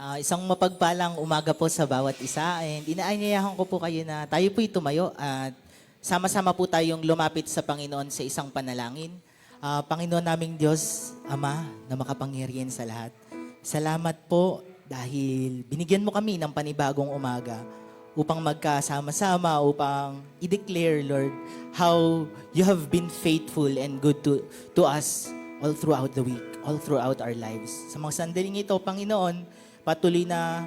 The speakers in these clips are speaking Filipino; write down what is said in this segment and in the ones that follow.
Isang mapagpalang umaga po sa bawat isa and inaanyayahan ko po kayo na tayo po'y tumayo at sama-sama po tayong lumapit sa Panginoon sa isang panalangin. Panginoon naming Diyos, Ama, na makapangyarihan sa lahat. Salamat po dahil binigyan mo kami ng panibagong umaga upang magkasama-sama, upang i-declare, Lord, how you have been faithful and good to us all throughout the week, all throughout our lives. Sa mga sandaling ito, Panginoon, patuloy na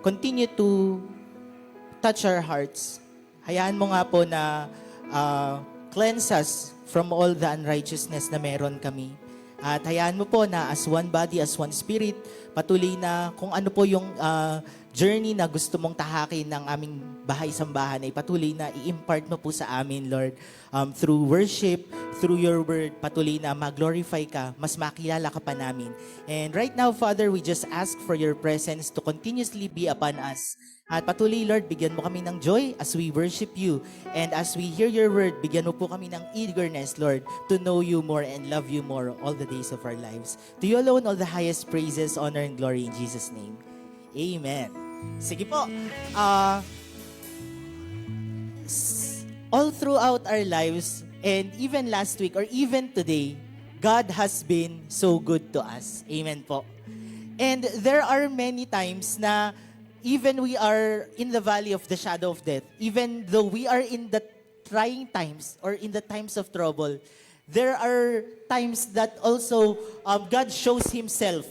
continue to touch our hearts. Hayaan mo nga po na cleanse us from all the unrighteousness na meron kami. At hayaan mo po na as one body, as one spirit, patuloy na kung ano po yung journey na gusto mong tahakin ng aming bahay-sambahan ay patuloy na i-impart mo po sa amin, Lord. Through worship, through your word, patuloy na mag-glorify ka, mas makilala ka pa namin. And right now, Father, we just ask for your presence to continuously be upon us. At patuloy, Lord, bigyan mo kami ng joy as we worship you. And as we hear your word, bigyan mo po kami ng eagerness, Lord, to know you more and love you more all the days of our lives. To you alone, all the highest praises, honor, and glory in Jesus' name. Amen. Sige po. All throughout our lives, and even last week or even today, God has been so good to us. Amen po. And there are many times na even we are in the valley of the shadow of death, even though we are in the trying times or in the times of trouble, there are times that also God shows Himself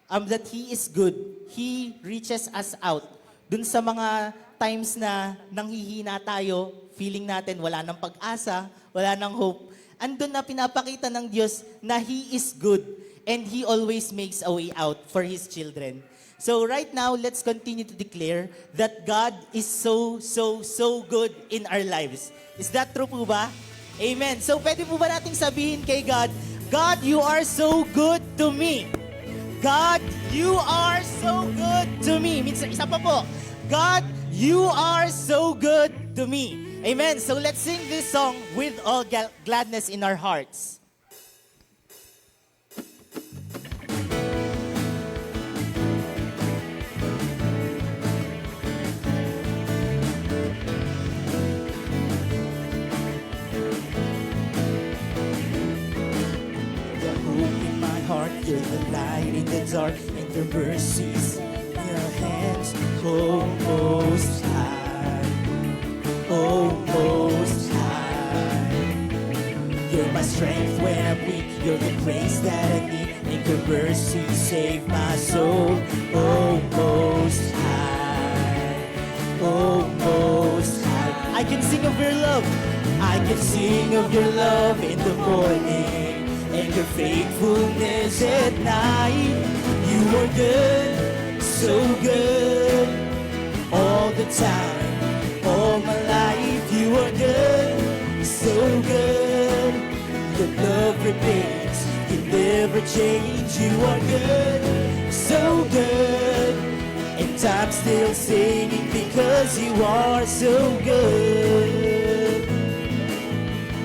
that He is good. He reaches us out. Dun sa mga times na nanghihina tayo, feeling natin wala nang pag-asa, wala nang hope, andun na pinapakita ng Diyos na He is good and He always makes a way out for His children. So right now, let's continue to declare that God is so good in our lives. Is that true po ba? Amen. So pwede po ba nating sabihin kay God, God, you are so good to me. God, you are so good to me. Minsan, isa pa po. God, you are so good to me. Amen. So let's sing this song with all gladness in our hearts. The hope in my heart, you're the light in the dark, and your mercies in your hands, oh most high, oh most high. You're my strength when I'm weak, you're the grace that I need, and your mercy save my soul, oh most high, oh most high. I can sing of your love, I can sing of your love in the morning, and your faithfulness at night. You are good, so good, all the time, all my life. You are good, so good, your love remains, you never change. You are good, so good, and I'm still singing because you are so good.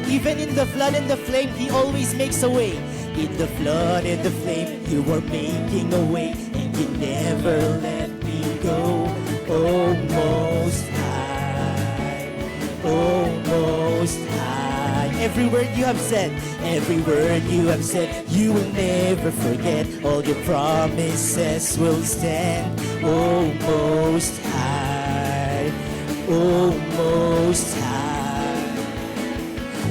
Even in the flood and the flame, He always makes a way. In the flood and the flame, you are making a way, and you never let me go. Oh, most high, oh, most high. Every word you have said, every word you have said, you will never forget. All your promises will stand. Oh, most high, oh, most high.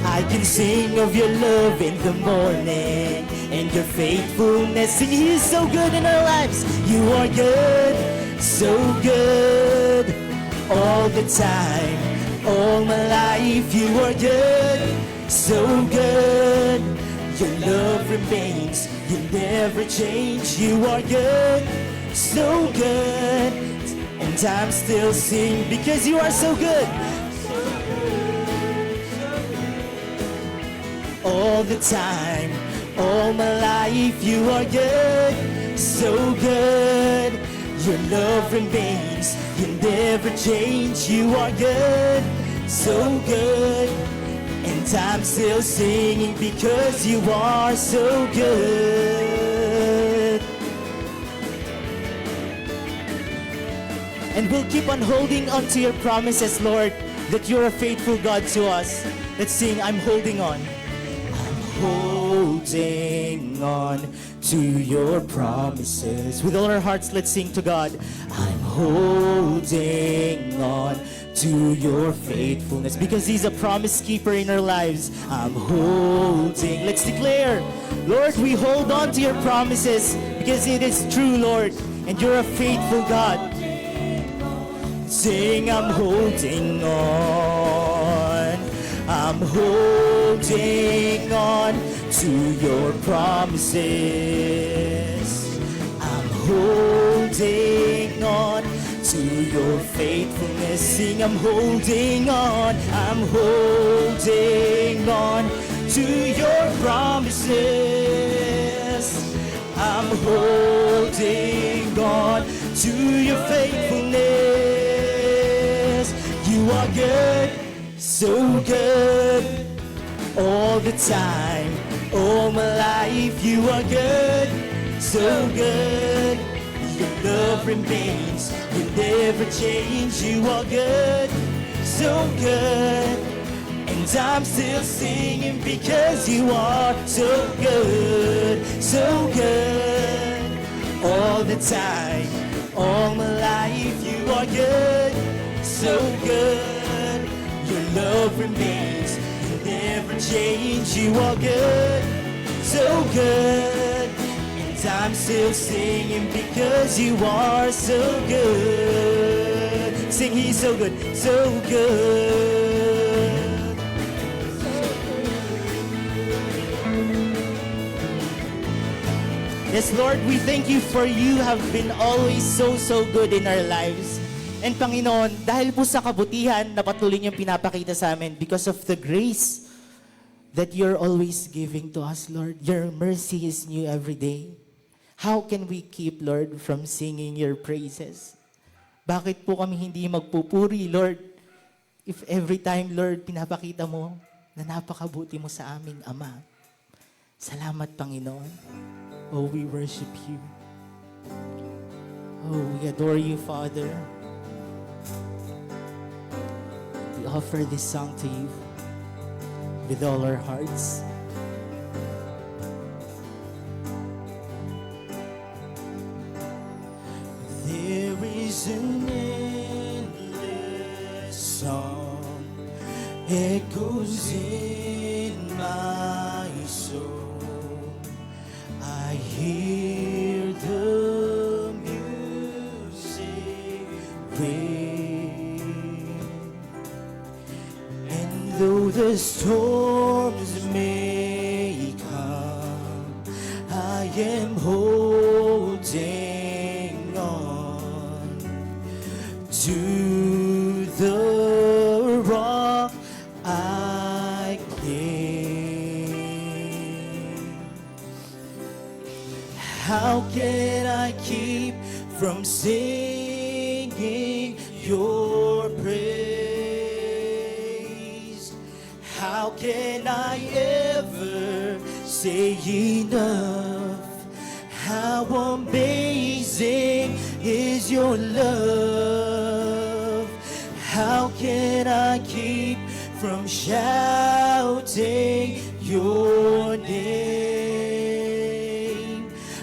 I can sing of your love in the morning and your faithfulness, and He is so good in our lives. You are good, so good, all the time, all my life. You are good, so good, your love remains, you never change. You are good, so good, and I'm still singing because you are so good. All the time, all my life. You are good, so good, your love remains, you never change. You are good, so good, and I'm still singing because you are so good. And we'll keep on holding on to your promises, Lord, that you're a faithful God to us. Let's sing, I'm holding on. I'm holding on to your promises. With all our hearts, let's sing to God. I'm holding on to your faithfulness, because He's a promise keeper in our lives. I'm holding. Let's declare, Lord, we hold on to your promises because it is true, Lord, and you're a faithful God. Sing, I'm holding on. I'm holding on to your promises. I'm holding on to your faithfulness. Sing, I'm holding on. I'm holding on to your promises. I'm holding on to your faithfulness. You are good, so good, all the time, all my life. You are good, so good. Your love remains, you never change. You are good, so good. And I'm still singing because you are so good, so good. All the time, all my life. You are good, so good. Your love remains, you never change. You are good, so good. And I'm still singing because you are so good. Sing, He's so good, so good. Yes, Lord, we thank you for you have been always so good in our lives. And Panginoon, dahil po sa kabutihan na patuloy niyong pinapakita sa amin, because of the grace that you're always giving to us, Lord, your mercy is new every day. How can we keep, Lord, from singing your praises? Bakit po kami hindi magpupuri, Lord, if every time, Lord, pinapakita mo na napakabuti mo sa aming Ama? Salamat, Panginoon. Oh, we worship you. Oh, we adore you, Father. We offer this song to you with all our hearts. There is an endless song echoes in my soul. I hear the music ring, and though the storms may come, I am holding on to the rock I cling. How can I keep from singing your praise? How can I ever say enough? How amazing is your love? How can I keep from shouting your name?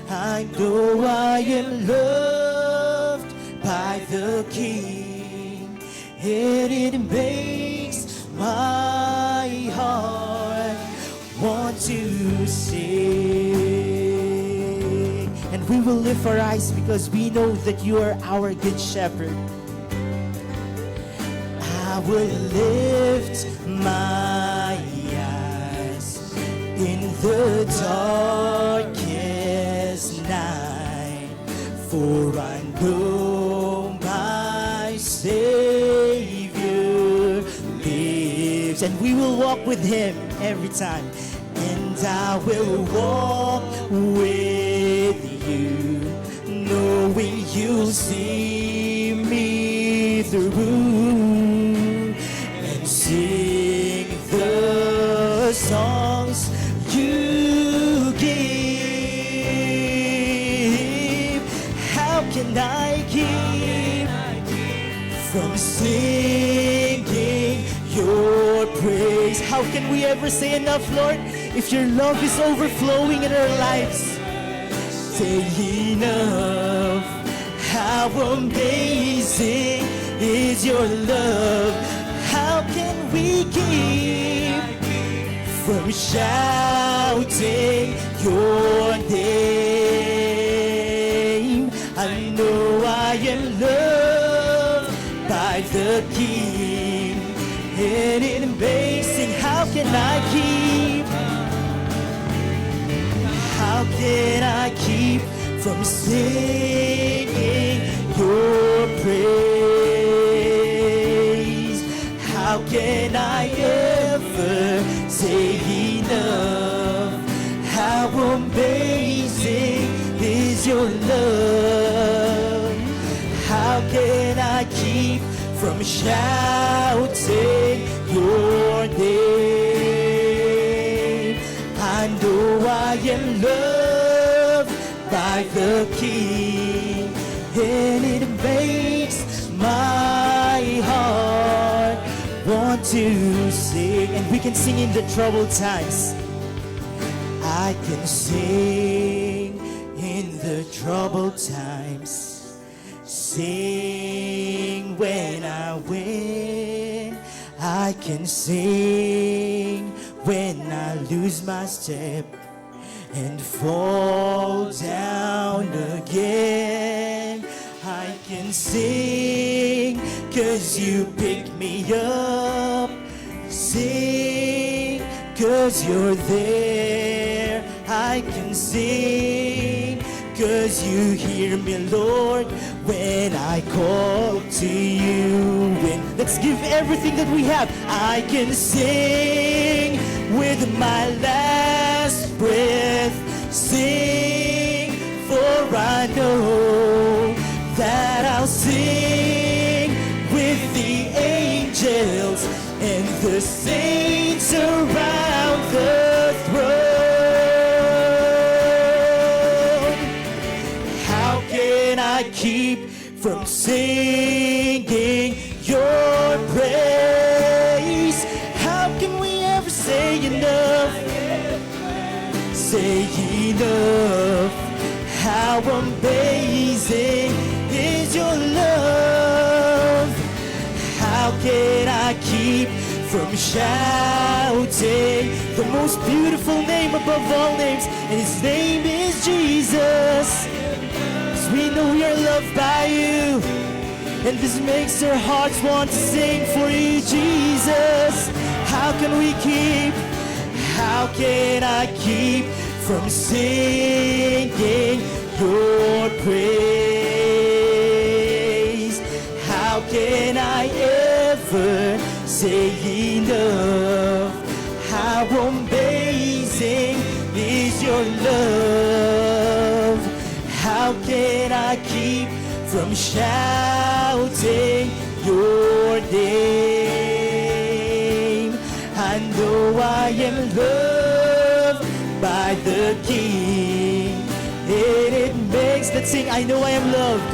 I know I am loved by the King, and it makes my heart want to sing. And we will lift our eyes because we know that you are our good shepherd. I will lift my eyes in the darkest night, for I know my Savior lives. And we will walk with Him every time. And I will walk with you, knowing you'll see me through, and sing the songs you give. How can I keep from singing your praise. How can we ever say enough, Lord, if your love is overflowing in our lives? Say enough. How amazing is your love. How can we keep from shouting your name? I know I am loved by the King, and in amazing, how can I keep? How can I keep from singing your praise? How can I ever say enough? How amazing is your love? How can I keep from shouting your name? I know I am loved by the King, and it makes my heart want to sing. And we can sing in the troubled times. I can sing in the troubled times, sing when I win. I can sing when I lose my step and fall down again. I can sing 'cause you pick me up, sing 'cause you're there. I can sing 'cause you hear me, Lord, when I call to you. And let's give everything that we have. I can sing with my last breath, sing, for I know that I'll sing with the angels and the saints around the throne. How can I keep from singing your praise? How can we ever say enough? Say enough. How amazing is your love. How can I keep from shouting the most beautiful name above all names? And his name is Jesus. 'Cause we know we are loved by you, and this makes our hearts want to sing for you, Jesus. How can we keep? How can I keep from singing your praise? How can I ever say enough? How amazing is your love. How can I keep from shouting your name? I know I am loved by the King, and it makes, let's sing, I know I am loved.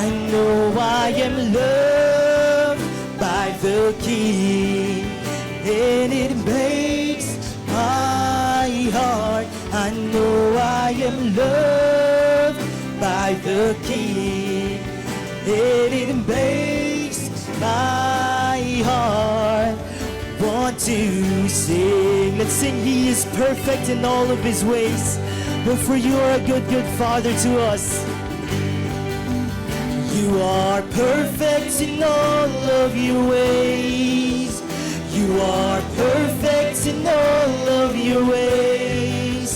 I know I am loved by the King, and it makes my heart, I know I am loved by the King, and it makes my heart want to sing. Let's sing, he is perfect in all of his ways. But for you are a good, good Father to us. You are perfect in all of your ways. You are perfect in all of your ways.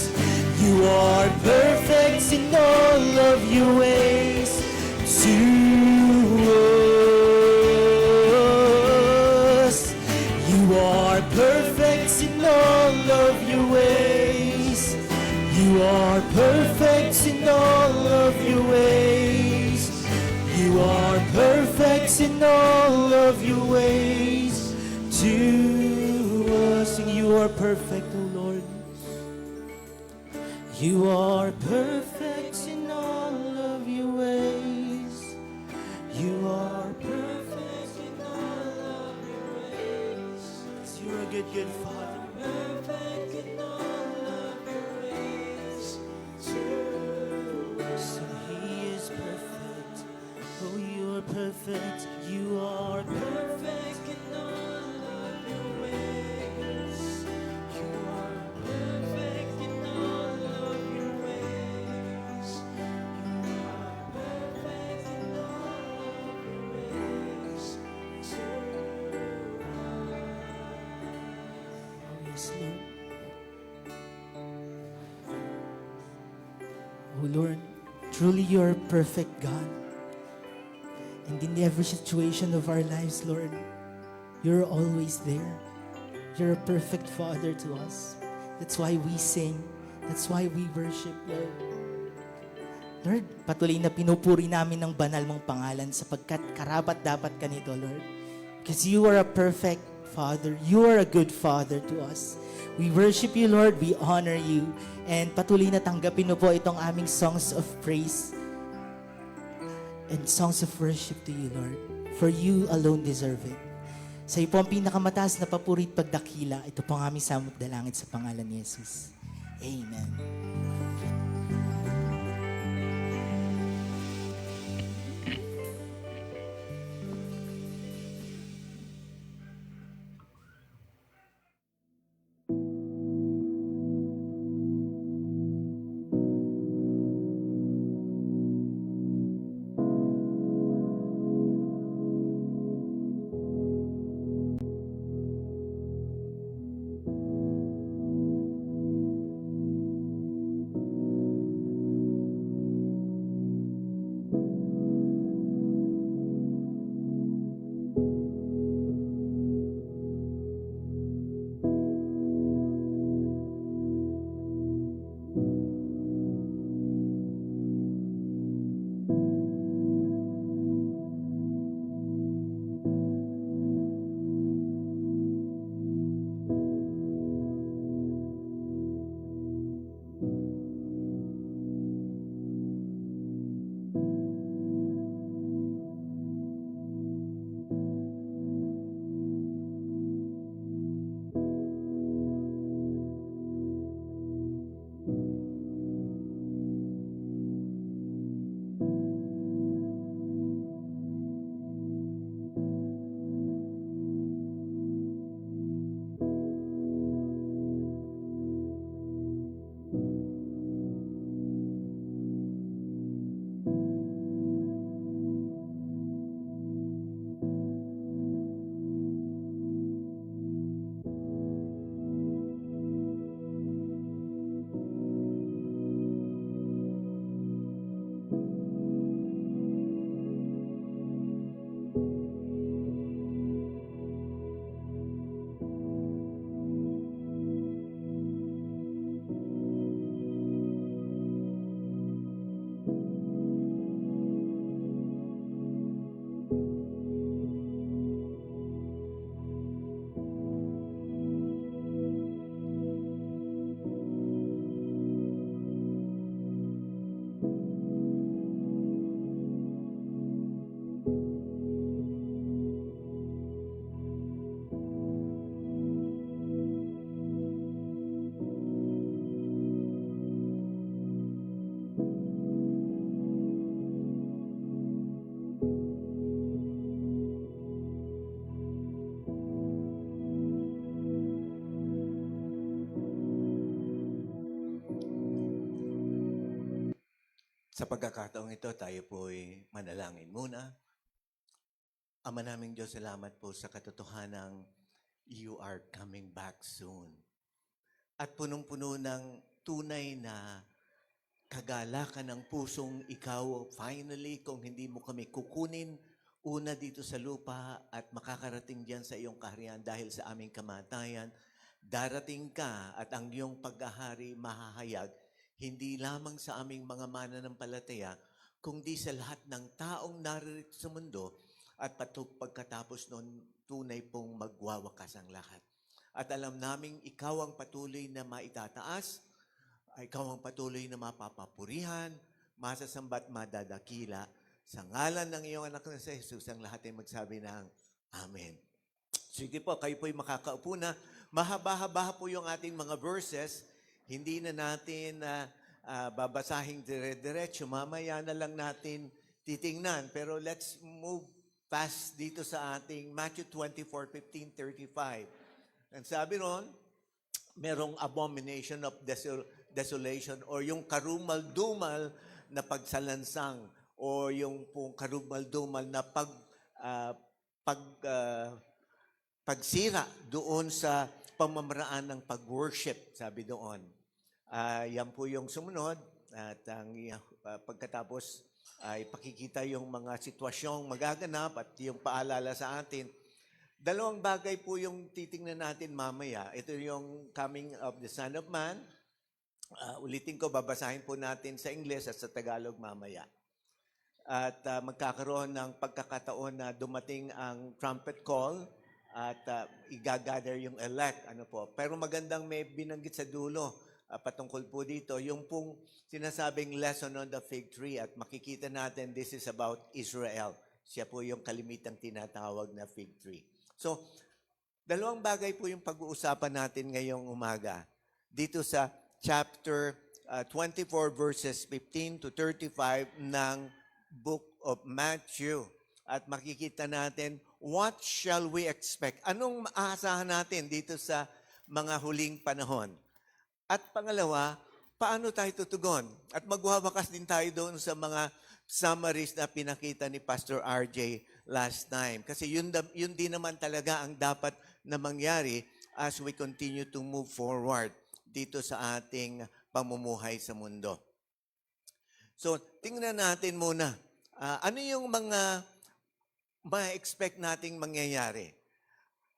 You are perfect in all of your ways to us. You are perfect in all of your ways. You are perfect in all of your ways. You are perfect in all of your ways to us. And you are perfect, O Lord. You are perfect in all of your ways. You are good, good Father. Perfect in all of your ways to us. So He is perfect. Oh, you are perfect. You are perfect. Perfect in all of your ways. You are perfect in all of your ways. You are perfect in all of your ways to Oh, yes, Lord. Oh, Lord, truly you are a perfect God. And in every situation of our lives, Lord, you're always there. You're a perfect Father to us. That's why we sing. That's why we worship, Lord. Lord, patuloy na pinupuri namin ng banal mong pangalan sapagkat karapat dapat ka nito, Lord. Because you are a perfect Father. You are a good Father to us. We worship you, Lord. We honor you. And patuloy na tanggapin mo po itong aming songs of praise and songs of worship to you, Lord. For you alone deserve it. Sa iyo po ang pinakamataas na papuri at pagdakila. Ito po ang aming samot dalangin sa pangalan ni Jesus. Amen. Sa pagkakataong ito, tayo po'y manalangin muna. Ama naming Diyos, salamat po sa katotohanang you are coming back soon. At punong-puno ng tunay na kagalakan ng pusong ikaw, finally, kung hindi mo kami kukunin, una dito sa lupa at makakarating diyan sa iyong kaharian dahil sa aming kamatayan, darating ka at ang iyong paghahari mahahayag hindi lamang sa aming mga mananampalataya, kundi sa lahat ng taong naririto sa mundo at pagkatapos noon, tunay pong magwawakas ang lahat. At alam naming ikaw ang patuloy na maitataas, ikaw ang patuloy na mapapapurihan, masasamba at madadakila. Sa ngalan ng iyong anak na si Jesus, ang lahat ay magsabi ng Amen. Sige po, kayo po'y makakaupo na. Mahaba-haba po yung ating mga verses. Hindi na natin babasahing dire-diretso. Mamaya na lang natin titingnan. Pero let's move fast dito sa ating Matthew 24:15-35. And sabi ron, merong abomination of desolation or yung karumal-dumal na pagsalansang o yung pong karumal-dumal na pagsira doon sa pamamaraan ng pag-worship, sabi doon. Yan po yung sumunod at ang pagkatapos ay pakikita yung mga sitwasyong magaganap at yung paalala sa atin. Dalawang bagay po yung titingnan natin mamaya. Ito yung coming of the Son of Man. Ulitin ko, babasahin po natin sa Ingles at sa Tagalog mamaya. At magkakaroon ng pagkakataon na dumating ang trumpet call at igagather yung elect. Pero magandang may binanggit sa dulo patungkol po dito. Yung pong sinasabing lesson on the fig tree at makikita natin this is about Israel. Siya po yung kalimitang tinatawag na fig tree. So, dalawang bagay po yung pag-uusapan natin ngayong umaga. Dito sa chapter 24 verses 15-35 ng book of Matthew. At makikita natin, what shall we expect? Anong aasahan natin dito sa mga huling panahon? At pangalawa, paano tayo tutugon? At magwawakas din tayo doon sa mga summaries na pinakita ni Pastor RJ last time. Kasi yun din naman talaga ang dapat na mangyari as we continue to move forward dito sa ating pamumuhay sa mundo. So, tingnan natin muna. Ano yung mga ma-expect nating mangyayari?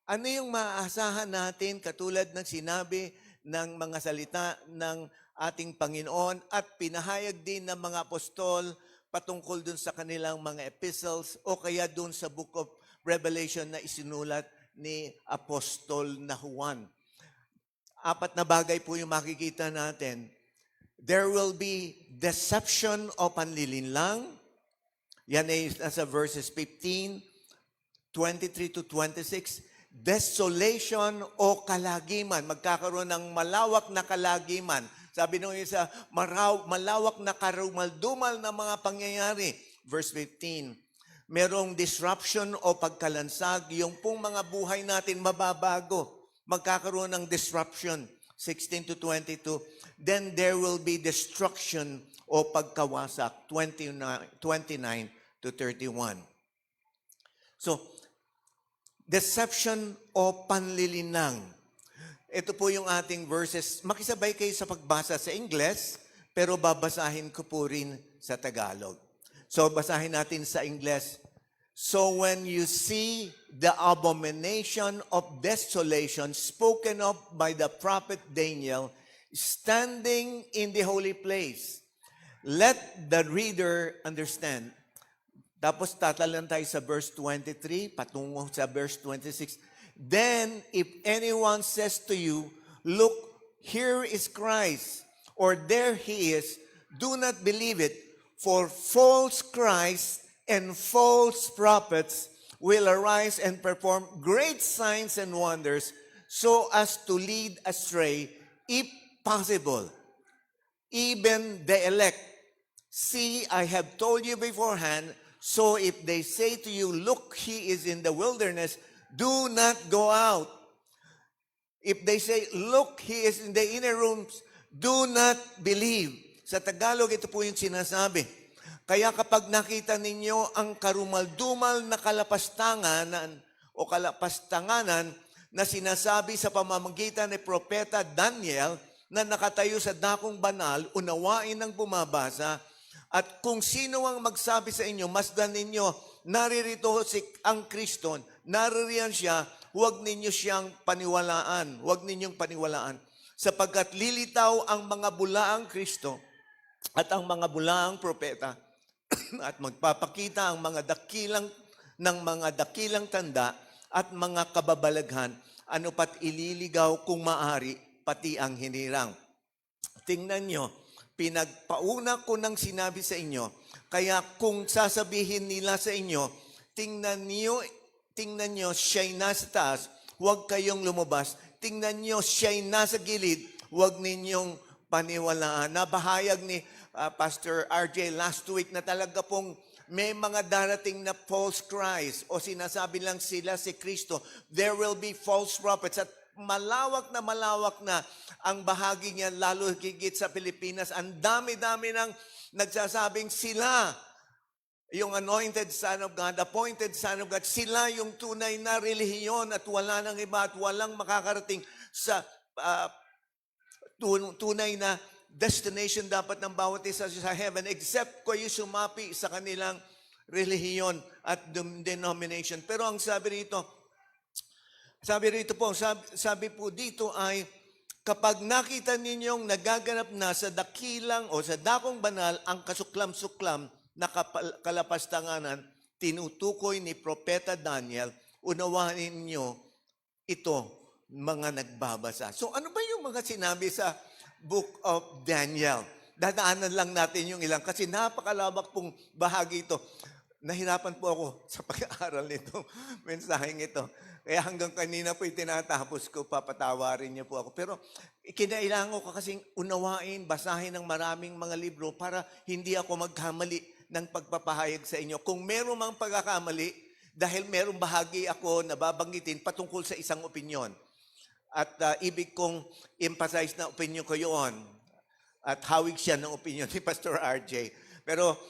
Ano yung maaasahan natin katulad ng sinabi ng mga salita ng ating Panginoon at pinahayag din ng mga apostol patungkol dun sa kanilang mga epistles o kaya dun sa book of Revelation na isinulat ni Apostol na Juan. 4 na bagay po yung makikita natin. There will be deception o panlilinlang. Yan ay nasa verses 15, 23-26. Desolation o kalagiman. Magkakaroon ng malawak na kalagiman. Sabi nung isa, malawak na karumaldumal na mga pangyayari. Verse 15, merong disruption o pagkalansag, yung pong mga buhay natin mababago. Magkakaroon ng disruption. 16-22. Then there will be destruction o pagkawasak. 29-31. So, deception o panlilinang. Ito po yung ating verses. Makisabay kayo sa pagbasa sa Ingles, pero babasahin ko po rin sa Tagalog. So, basahin natin sa Ingles. So, when you see the abomination of desolation spoken of by the prophet Daniel standing in the holy place, let the reader understand. Tapos tatalan tayo sa verse 23, patungo sa verse 26. Then, if anyone says to you, look, here is Christ, or there he is, do not believe it, for false Christ and false prophets will arise and perform great signs and wonders, so as to lead astray, if possible, even the elect. See, I have told you beforehand, so if they say to you, look, he is in the wilderness, do not go out. If they say, look, he is in the inner rooms, do not believe. Sa Tagalog, ito po yung sinasabi. Kaya kapag nakita ninyo ang karumaldumal na kalapastanganan o kalapastanganan na sinasabi sa pamamagitan ni Propeta Daniel na nakatayo sa dakong banal, unawain ng bumabasa, at kung sino ang magsabi sa inyo, masdan ninyo, naririto si ang Kristo, naririyan siya, huwag ninyo siyang paniwalaan. Huwag ninyong paniwalaan. Sapagkat lilitaw ang mga bulaang Kristo at ang mga bulaang propeta at magpapakita ang mga dakilang tanda at mga kababalaghan, ano pat ililigaw kung maari, pati ang hinirang. Tingnan nyo, pinagpauna ko ng sinabi sa inyo, kaya kung sasabihin nila sa inyo, tingnan nyo, siya'y nasa taas, huwag kayong lumabas, tingnan nyo, siya'y nasa gilid, huwag ninyong paniwalaan. Nabahayag ni Pastor RJ last week na talaga pong may mga darating na false Christ o sinasabi lang sila si Kristo. There will be false prophets at malawak na ang bahagi niya, lalo higit sa Pilipinas. Ang dami-dami ng nagsasabing sila yung anointed Son of God, appointed Son of God, sila yung tunay na relihiyon at wala nang iba at walang makakarating sa tunay na destination dapat ng bawat isa sa heaven except kayo sumapi sa kanilang relihiyon at denomination. Pero ang sabi rito po dito ay kapag nakita ninyong nagaganap na sa dakilang o sa dakong banal ang kasuklam-suklam na kalapastanganan, tinutukoy ni Propeta Daniel, unawanin ninyo ito, mga nagbabasa. So ano ba yung mga sinabi sa Book of Daniel? Dadaanan lang natin yung ilang kasi napakalawak pong bahagi ito. Nahirapan po ako sa pag-aaral nito, mensaheng ito. Kaya hanggang kanina po tinatapos ko, papatawarin niyo po ako. Pero kinailangan ko kasing unawain, basahin ng maraming mga libro para hindi ako magkamali ng pagpapahayag sa inyo. Kung meron mang pagkakamali, dahil merong bahagi ako na babanggitin patungkol sa isang opinyon. At ibig kong emphasize na opinion ko yun. At hawig siya ng opinion ni Pastor RJ. Pero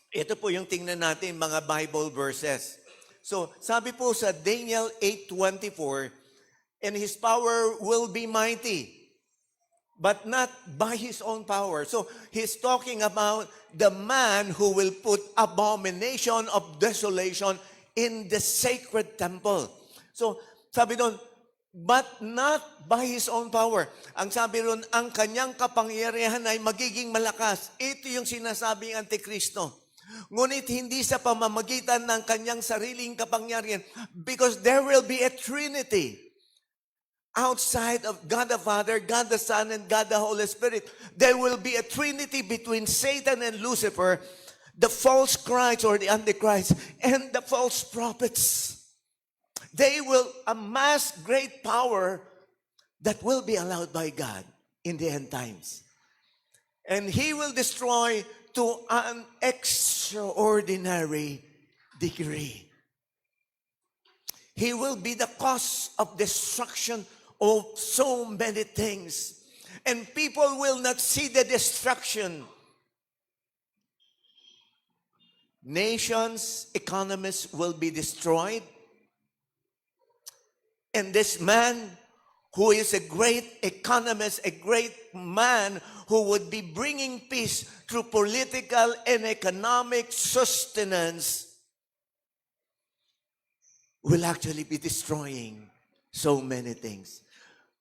ito po yung tingnan natin mga Bible verses. So sabi po sa Daniel 8:24, and his power will be mighty, but not by his own power. So he's talking about the man who will put abomination of desolation in the sacred temple. So sabi doon, but not by his own power. Ang sabi ron, ang kanyang kapangyarihan ay magiging malakas. Ito yung sinasabing Antikristo. Ngunit hindi sa pamamagitan ng kanyang sariling kapangyarihan because there will be a Trinity outside of God the Father, God the Son, and God the Holy Spirit. There will be a Trinity between Satan and Lucifer, the false Christ or the Antichrist, and the false prophets. They will amass great power that will be allowed by God in the end times. And he will destroy to an extraordinary degree. He will be the cause of destruction of so many things. And people will not see the destruction. Nations, economies will be destroyed. And this man, who is a great economist, a great man who would be bringing peace through political and economic sustenance, will actually be destroying so many things.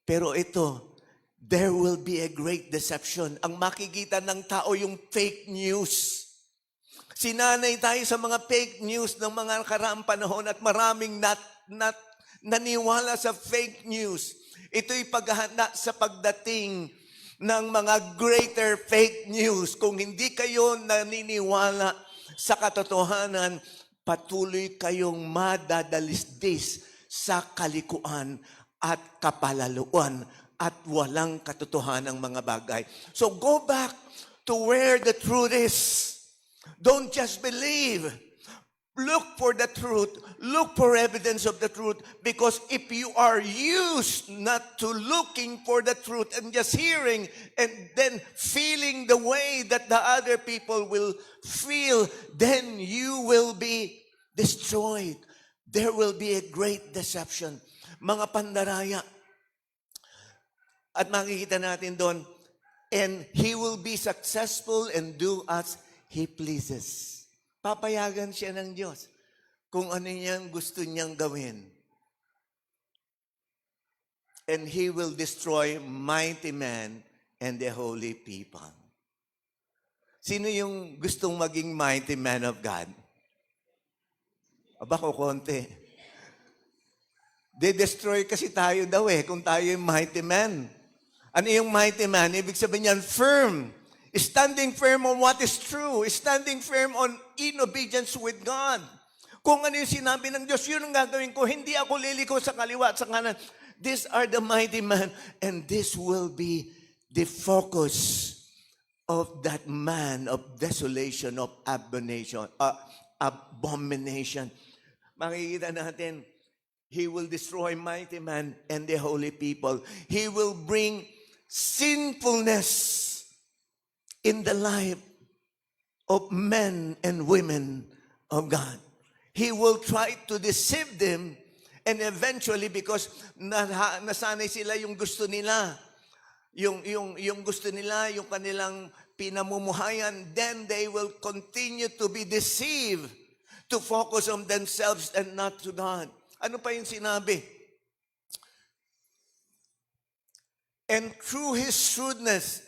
Pero ito, there will be a great deception. Ang makikita ng tao yung fake news. Sinanay tayo sa mga fake news ng mga nakaraang panahon at maraming naniwala sa fake news. Ito'y paghahanda sa pagdating ng mga greater fake news. Kung hindi kayo naniniwala sa katotohanan, patuloy kayong madadalisdis sa kalikuan at kapalaluan at walang katotohanan ng mga bagay. So go back to where the truth is. Don't just believe. Look for the truth. Look for evidence of the truth. Because if you are used not to looking for the truth and just hearing and then feeling the way that the other people will feel, then you will be destroyed. There will be a great deception. Mga pandaraya. At makikita natin doon, and he will be successful and do as he pleases. Papayagan siya ng Diyos kung ano niyang gusto niyang gawin. And he will destroy mighty men and the holy people. Sino yung gustong maging mighty man of God? Aba ko konti. De-destroy kasi tayo daw kung tayo yung mighty man. Ano yung mighty man? Ibig sabihin yan, firm. Standing firm on what is true. Standing firm on in obedience with God. Kung ano yung sinabi ng Diyos, yun ang gagawin ko. Hindi ako liliko sa kaliwa at sa kanan. These are the mighty men, and this will be the focus of that man of desolation, of abomination. Makikita natin, he will destroy mighty man and the holy people. He will bring sinfulness in the life of men and women of God. He will try to deceive them, and eventually, because nasanay sila yung gusto nila, yung gusto nila, yung kanilang pinamumuhayan, then they will continue to be deceived, to focus on themselves and not to God. Ano pa yung sinabi? And through his shrewdness,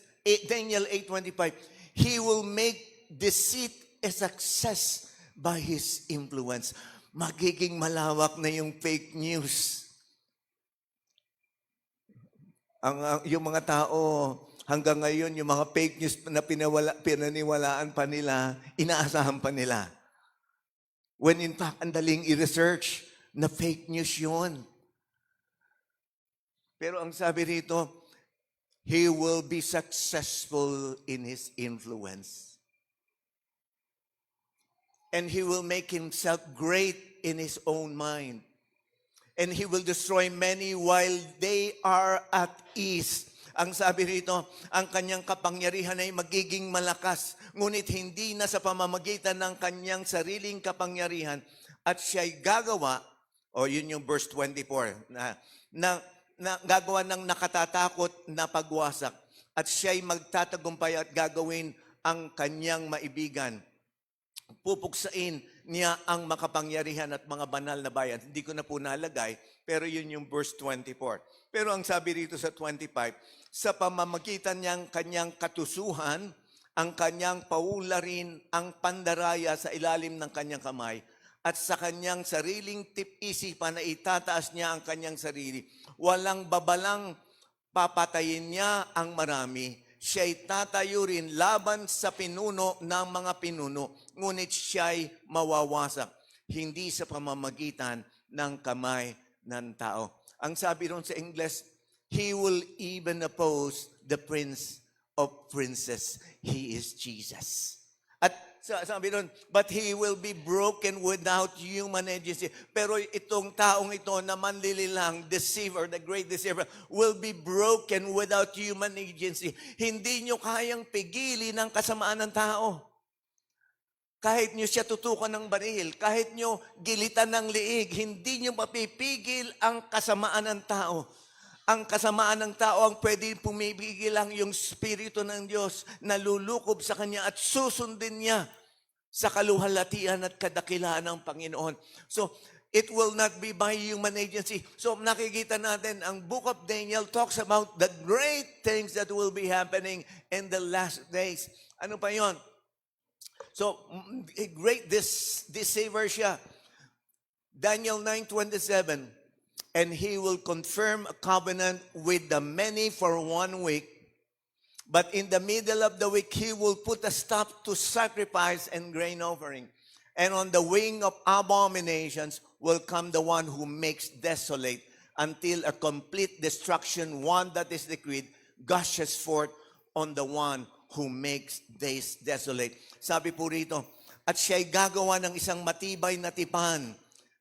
Daniel 8:25, he will make deceit a success by his influence. Magiging malawak na yung fake news. Yung mga tao, hanggang ngayon, yung mga fake news na pinaniwalaan pa nila, inaasahan pa nila. When in fact, ang daling i-research na fake news yun. Pero ang sabi rito, he will be successful in his influence. And he will make himself great in his own mind. And he will destroy many while they are at ease. Ang sabi rito, ang kanyang kapangyarihan ay magiging malakas, ngunit hindi na sa pamamagitan ng kanyang sariling kapangyarihan, at siya'y gagawa, o yun yung verse 24, na gagawa ng nakatatakot na pagwasak, at siya'y magtatagumpay at gagawin ang kanyang maibigan. Pupuksain niya ang makapangyarihan at mga banal na bayan. Hindi ko na po nalagay, pero yun yung verse 24. Pero ang sabi rito sa 25, sa pamamagitan niyang kanyang katusuhan, ang kanyang paularin, ang pandaraya sa ilalim ng kanyang kamay, at sa kanyang sariling tip-isipan na itataas niya ang kanyang sarili. Walang babalang papatayin niya ang marami. Siya'y tatayo rin laban sa pinuno ng mga pinuno, ngunit siya'y mawawasak, hindi sa pamamagitan ng kamay ng tao. Ang sabi ron sa English, he will even oppose the Prince of Princes. He is Jesus. At sabi ron, but he will be broken without human agency. Pero itong taong ito na manlililang, deceiver, the great deceiver, will be broken without human agency. Hindi nyo kayang pigilin ang kasamaan ng tao. Kahit nyo siya tutukan ng baril, kahit nyo gilitan ng liig, hindi nyo mapipigil ang kasamaan ng tao. Ang kasamaan ng tao ang pwede pumipigil lang yung Espiritu ng Diyos na lulukob sa Kanya at susundin niya sa kaluhalhatian at kadakilaan ng Panginoon. So, it will not be by human agency. So, nakikita natin, ang Book of Daniel talks about the great things that will be happening in the last days. Ano pa yon? So, great deceiver siya. Daniel 9:27, and he will confirm a covenant with the many for 1 week, but in the middle of the week, he will put a stop to sacrifice and grain offering. And on the wing of abominations will come the one who makes desolate, until a complete destruction, one that is decreed, gushes forth on the one who makes days desolate. Sabi po rito, at siya'y gagawa ng isang matibay na tipan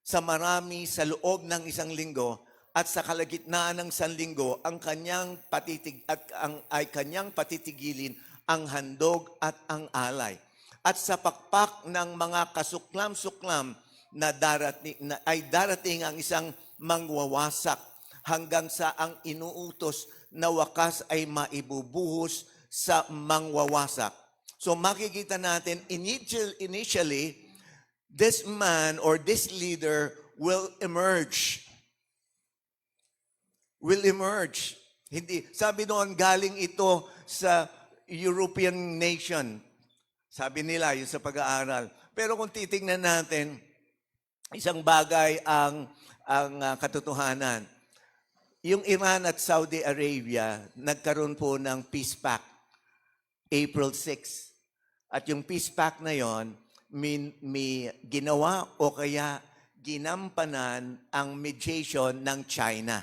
sa marami sa loob ng isang linggo, at sa kalagitnaan ng isang linggo ang kanyang patitigilin ang handog at ang alay. At sa pakpak ng mga kasuklam-suklam ay darating ang isang mangwawasak, hanggang sa ang inuutos na wakas ay maibubuhos sa mangwawasak. So makikita natin, initially, this man or this leader will emerge. Will emerge. Hindi, sabi noon, galing ito sa European nation. Sabi nila, yun sa pag-aaral. Pero kung titingnan natin, isang bagay ang katotohanan. Yung Iran at Saudi Arabia, nagkaroon po ng peace pact, April 6. At yung peace pact na yon, may ginawa o kaya ginampanan ang mediation ng China.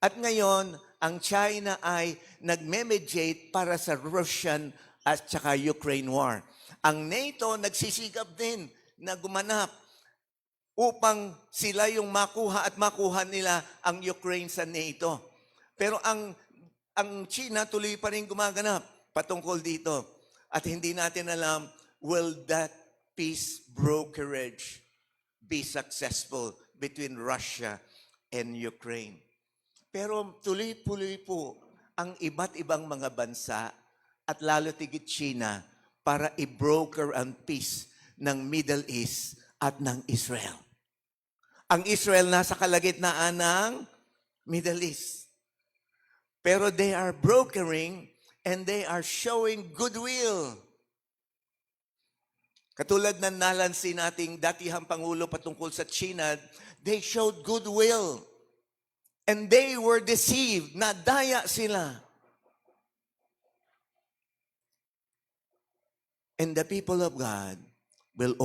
At ngayon, ang China ay nagme-mediate para sa Russian at saka Ukraine war. Ang NATO nagsisigap din na gumanap upang sila yung makuha at makuha nila ang Ukraine sa NATO. Pero ang China tuloy pa rin gumaganap patungkol dito. At hindi natin alam, will that peace brokerage be successful between Russia and Ukraine? Pero tuloy-tuloy po ang iba't ibang mga bansa at lalo tigit China para i-broker ang peace ng Middle East at ng Israel. Ang Israel nasa kalagitnaan ng Middle East. Pero they are brokering and they are showing goodwill. Katulad ng nalansin nating datihang Pangulo patungkol sa China, they showed goodwill. And they were deceived. Nadaya sila. And the people of God will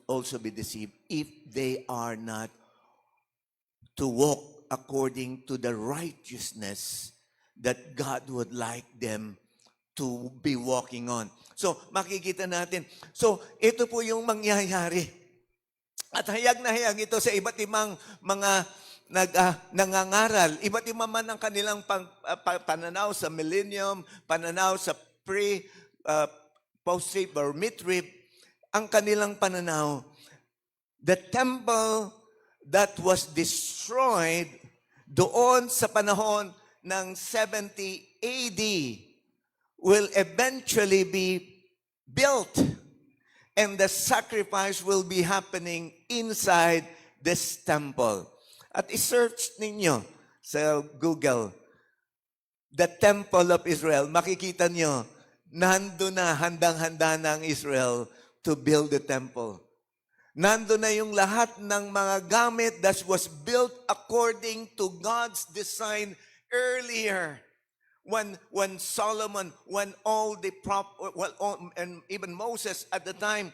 also be deceived if they are not to walk according to the righteousness that God would like them to be walking on. So, makikita natin. So, ito po yung mangyayari. At hayag na hayag ito sa iba't ibang mga nangangaral. Iba't iba man ang kanilang pananaw sa millennium, pananaw sa post-trib or mid-trib, ang kanilang pananaw, the temple that was destroyed doon sa panahon ng 70 AD will eventually be built and the sacrifice will be happening inside this temple. At i-search ninyo sa Google, the Temple of Israel, makikita nyo, nando na, handang-handa na ang Israel to build the temple. Nando na yung lahat ng mga gamit that was built according to God's design earlier. When Solomon, when all the and even Moses at the time,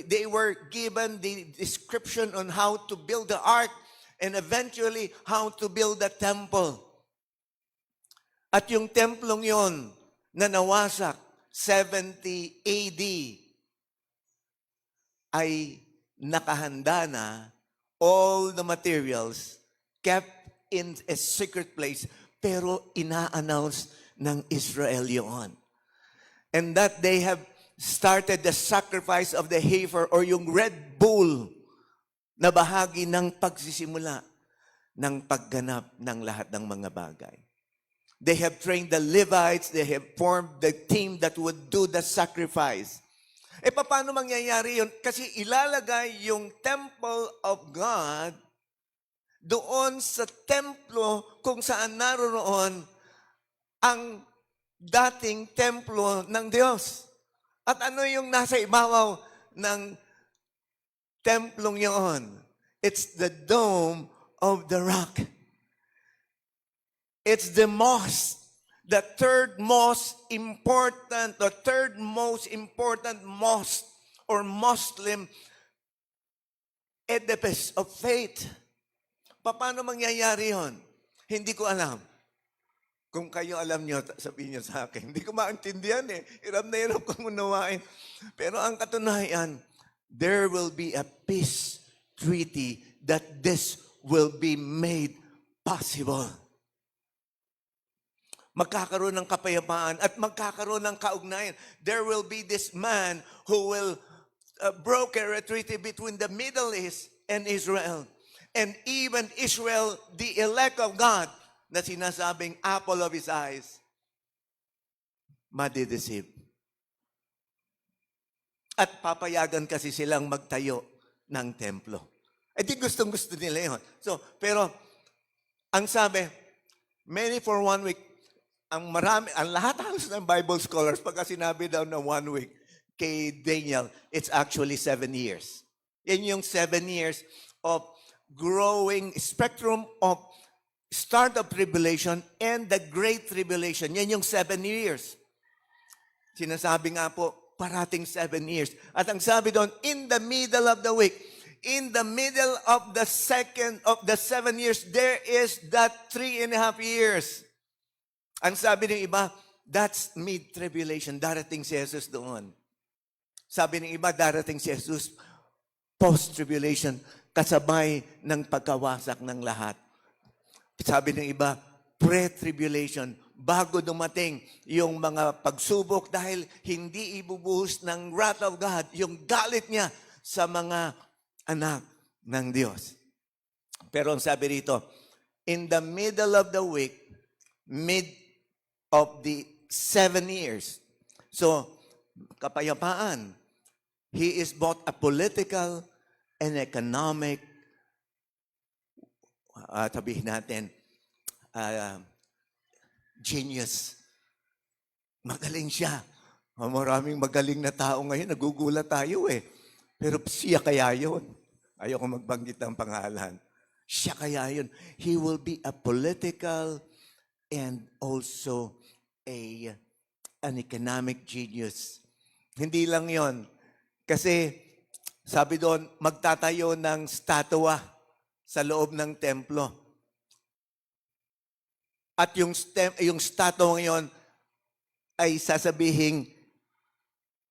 they were given the description on how to build the ark and eventually how to build the temple. At yung templong yon na nawasak 70 AD ay nakahanda na, all the materials kept in a secret place, pero ina-announce ng Israel yun. And that they have started the sacrifice of the heifer or yung red bull na bahagi ng pagsisimula ng pagganap ng lahat ng mga bagay. They have trained the Levites, they have formed the team that would do the sacrifice. Paano mangyayari yun? Kasi ilalagay yung temple of God doon sa templo kung saan naroon ang dating templo ng Diyos. At ano yung nasa ibabaw ng templong yun? It's the dome of the rock. It's the mosque, the third most important mosque or Muslim edifice of faith. Paano mangyayari yun? Hindi ko alam. Kung kayo alam nyo, sabihin nyo sa akin. Hindi ko maintindihan eh. Hirap na hirap kong unawain. Pero ang katunayan, there will be a peace treaty that this will be made possible. Magkakaroon ng kapayapaan at magkakaroon ng kaugnayan. There will be this man who will broker a treaty between the Middle East and Israel. And even Israel, the elect of God, na sinasabing apple of his eyes, madideceive. At papayagan kasi silang magtayo ng templo. Di gustong-gusto nila yun. So, pero, ang sabi, many for 1 week, ang lahat halos ng Bible scholars, pagka sinabi daw na 1 week, kay Daniel, it's actually 7 years. Yan yung 7 years of growing spectrum of start of tribulation and the great tribulation. Yan yung 7 years. Sinasabi nga po, parating 7 years. At ang sabi doon, in the middle of the week, In the middle of the 7 years, there is that 3.5 years. Ang sabi ng iba, that's mid-tribulation. Darating si Jesus doon. Sabi ng iba, darating si Jesus post-tribulation, kasabay ng pagkawasak ng lahat. Sabi ng iba, pre-tribulation, bago dumating yung mga pagsubok dahil hindi ibubuhos ng wrath of God, yung galit niya sa mga anak ng Diyos. Pero ang sabi rito, in the middle of the week, mid of the 7 years. So, kapayapaan. He is both a political and economic, sabihin natin, genius. Magaling siya. Maraming magaling na tao ngayon, nagugulat tayo eh. Pero siya kaya yun. Ayoko magbanggit ng pangalan. Siya kaya yun. He will be a political and also an economic genius. Hindi lang yon. Kasi sabi doon, magtatayo ng statua sa loob ng templo. At yung statua ngayon ay sasabihin,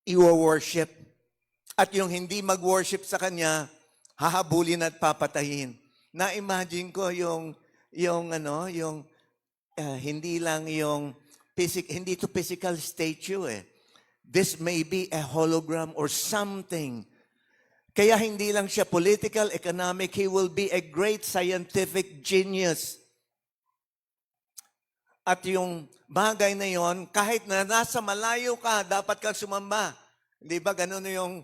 i-worship. At yung hindi mag-worship sa kanya, hahabulin at papatayin. Na-imagine ko hindi lang yung hindi to physical statue eh. This may be a hologram or something. Kaya hindi lang siya political, economic, he will be a great scientific genius. At yung bagay na yon, kahit na nasa malayo ka, dapat kang sumamba. Di ba ganun yung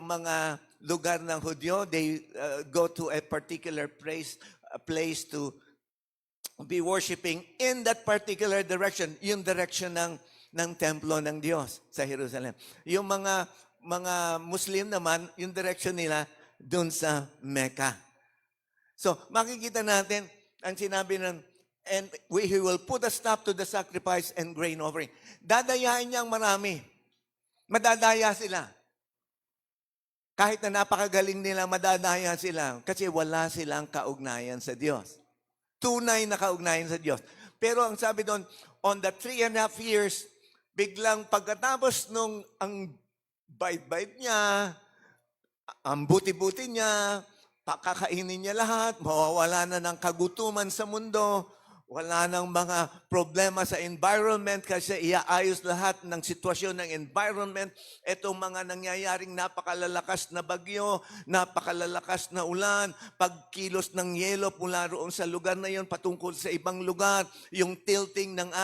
mga lugar ng Hudyo, they go to a particular place to be worshiping in that particular direction, yung direction ng templo ng Diyos sa Jerusalem. Yung mga Muslim naman, yung direction nila dun sa Mecca. So, makikita natin ang sinabi ng, and he will put a stop to the sacrifice and grain offering. Dadayain niyang marami. Madadaya sila. Kahit na napakagaling nila, madadaya sila kasi wala silang kaugnayan sa Diyos. Tunay na kaugnayan sa Diyos. Pero ang sabi doon, on the 3.5 years, biglang pagkatapos nung ang bait-bait niya, ang buti-buti niya, pakakainin niya lahat, mawawala na ng kagutuman sa mundo, wala nang mga problema sa environment kasi iaayos lahat ng sitwasyon ng environment. Itong mga nangyayaring napakalalakas na bagyo, napakalalakas na ulan, pagkilos ng yelo mula roon sa lugar na yon patungkol sa ibang lugar, yung tilting ng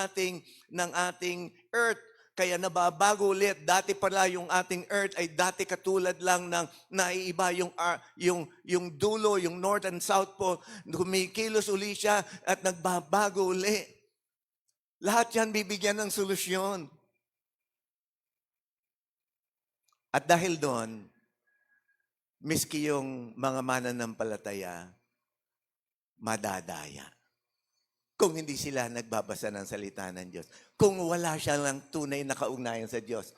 ating earth. Kaya nababago ulit. Dati pala yung ating earth ay dati katulad lang ng naiiba yung dulo, yung north and south pole. Kumikilos uli siya at nagbabago uli. Lahat yan bibigyan ng solusyon. At dahil doon, miski yung mga mananampalataya, madadaya. Kung hindi sila nagbabasa ng salita ng Diyos. Kung wala siya lang tunay na kaugnayan sa Diyos.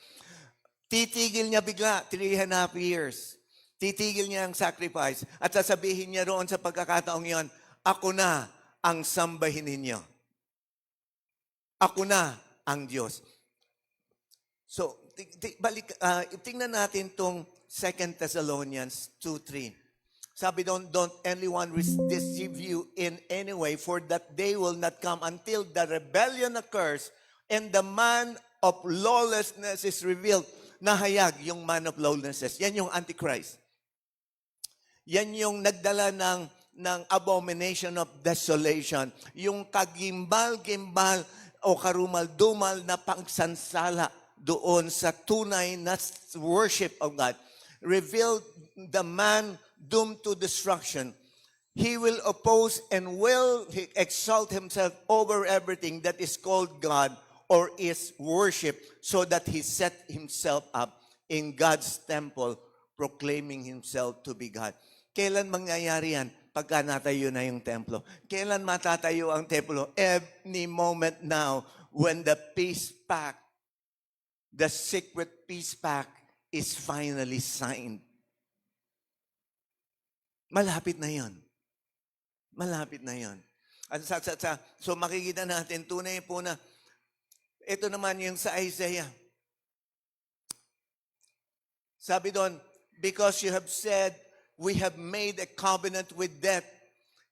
Titigil niya bigla, 3.5 years. Titigil niya ang sacrifice. At sasabihin niya roon sa pagkakataong yon, ako na ang sambahin ninyo. Ako na ang Diyos. So, tingnan natin itong 2 Thessalonians 2:3. Sabi doon, don't anyone deceive you in any way, for that day will not come until the rebellion occurs and the man of lawlessness is revealed. Nahayag yung man of lawlessness. Yan yung Antichrist. Yan yung nagdala ng abomination of desolation. Yung kagimbal-gimbal o karumal-dumal na pangsansala doon sa tunay na worship of God. Revealed the man doomed to destruction. He will oppose and will exalt himself over everything that is called God or is worship, so that he set himself up in God's temple, proclaiming himself to be God. Kailan mangyayari yan? Pagka natayo na yung templo. Kailan matatayo ang templo? Any moment now, when the peace pact, the secret peace pact is finally signed. Malapit na yon. Malapit na yon. At so makikita natin, tunay po na, ito naman yung sa Isaiah. Sabi doon, because you have said, we have made a covenant with death,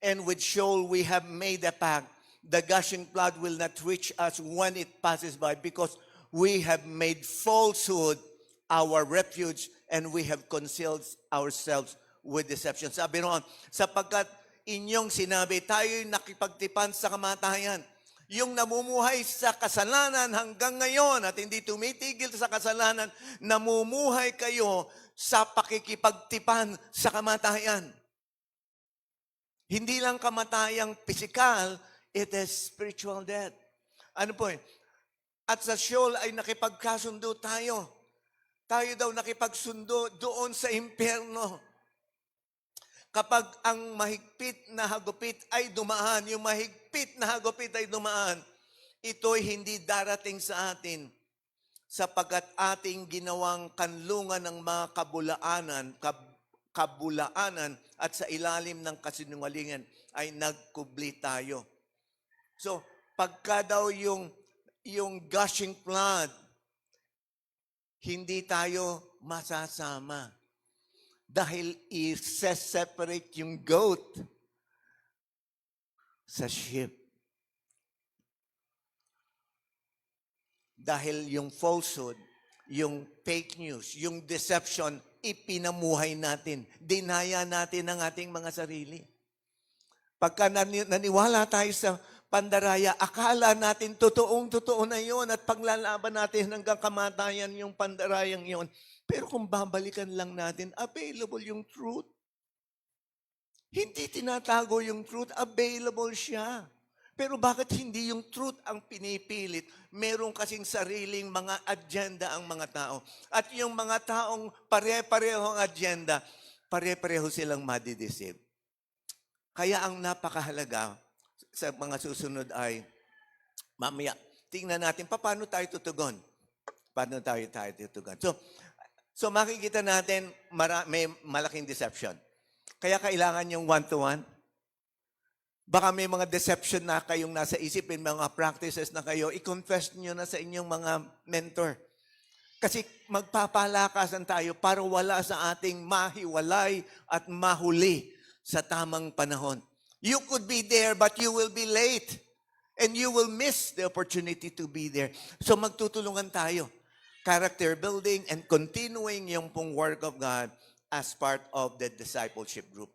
and with Sheol we have made a pact. The gushing flood will not reach us when it passes by, because we have made falsehood our refuge, and we have concealed ourselves with deception. Sabi noon, sapagkat inyong sinabi, tayo'y nakipagtipan sa kamatayan. Yung namumuhay sa kasalanan hanggang ngayon at hindi tumitigil sa kasalanan, namumuhay kayo sa pakikipagtipan sa kamatayan. Hindi lang kamatayang physical, it is spiritual death. Ano po eh? At sa Sheol ay nakipagkasundo tayo. Tayo daw nakipagsundo doon sa impyerno. Kapag ang mahigpit na hagupit ay dumaan, yung mahigpit na hagupit ay dumaan, ito'y hindi darating sa atin sapagkat ating ginawang kanlungan ng mga kabulaanan at sa ilalim ng kasinungalingan ay nagkubli tayo. So, pagka daw yung gushing flood, hindi tayo masasama. Dahil i-separate yung goat sa sheep. Dahil yung falsehood, yung fake news, yung deception, ipinamuhay natin. Dinaya natin ang ating mga sarili. Pagka naniwala tayo sa pandaraya, akala natin totoong-totoo na yon at paglalaban natin hanggang kamatayan yung pandarayang yon. Pero kung babalikan lang natin, available yung truth. Hindi tinatago yung truth, available siya. Pero bakit hindi yung truth ang pinipilit? Meron kasing sariling mga agenda ang mga tao. At yung mga taong pare-pareho ang agenda, pare-pareho silang madideceive. Kaya ang napakahalaga sa mga susunod ay, mamaya, tingnan natin, paano tayo tutugon? Paano tayo tutugon? So makikita natin, may malaking deception. Kaya kailangan yung one-to-one. Baka may mga deception na kayong nasa isipin, mga practices na kayo, i-confess nyo na sa inyong mga mentor. Kasi magpapalakasan tayo para wala sa ating mahiwalay at mahuli sa tamang panahon. You could be there, but you will be late. And you will miss the opportunity to be there. So magtutulungan tayo. Character building and continuing yung pong work of God as part of the discipleship group.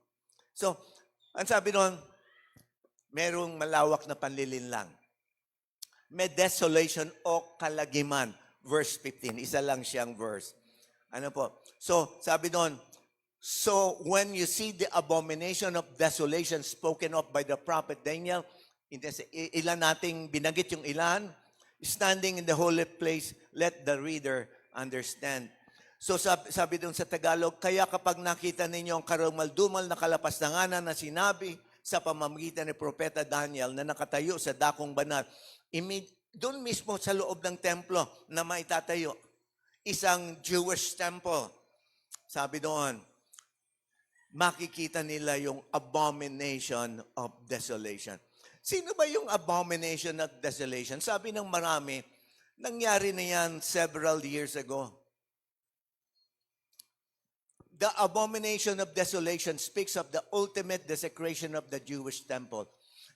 So, ang sabi doon, merong malawak na panlilinlang. May desolation o kalagiman. Verse 15. Isa lang siyang verse. Ano po? So, sabi doon, so when you see the abomination of desolation spoken of by the prophet Daniel, ilan nating binagit yung ilan, standing in the holy place, let the reader understand. So sabi doon sa Tagalog, kaya kapag nakita ninyo ang karumal-dumal na kalapastanganan na sinabi sa pamamagitan ni Propeta Daniel na nakatayo sa dakong banal, doon mismo sa loob ng templo na maitatayo, isang Jewish temple, sabi doon, makikita nila yung abomination of desolation. Sino ba yung abomination of desolation? Sabi ng marami, nangyari na yan several years ago. The abomination of desolation speaks of the ultimate desecration of the Jewish temple.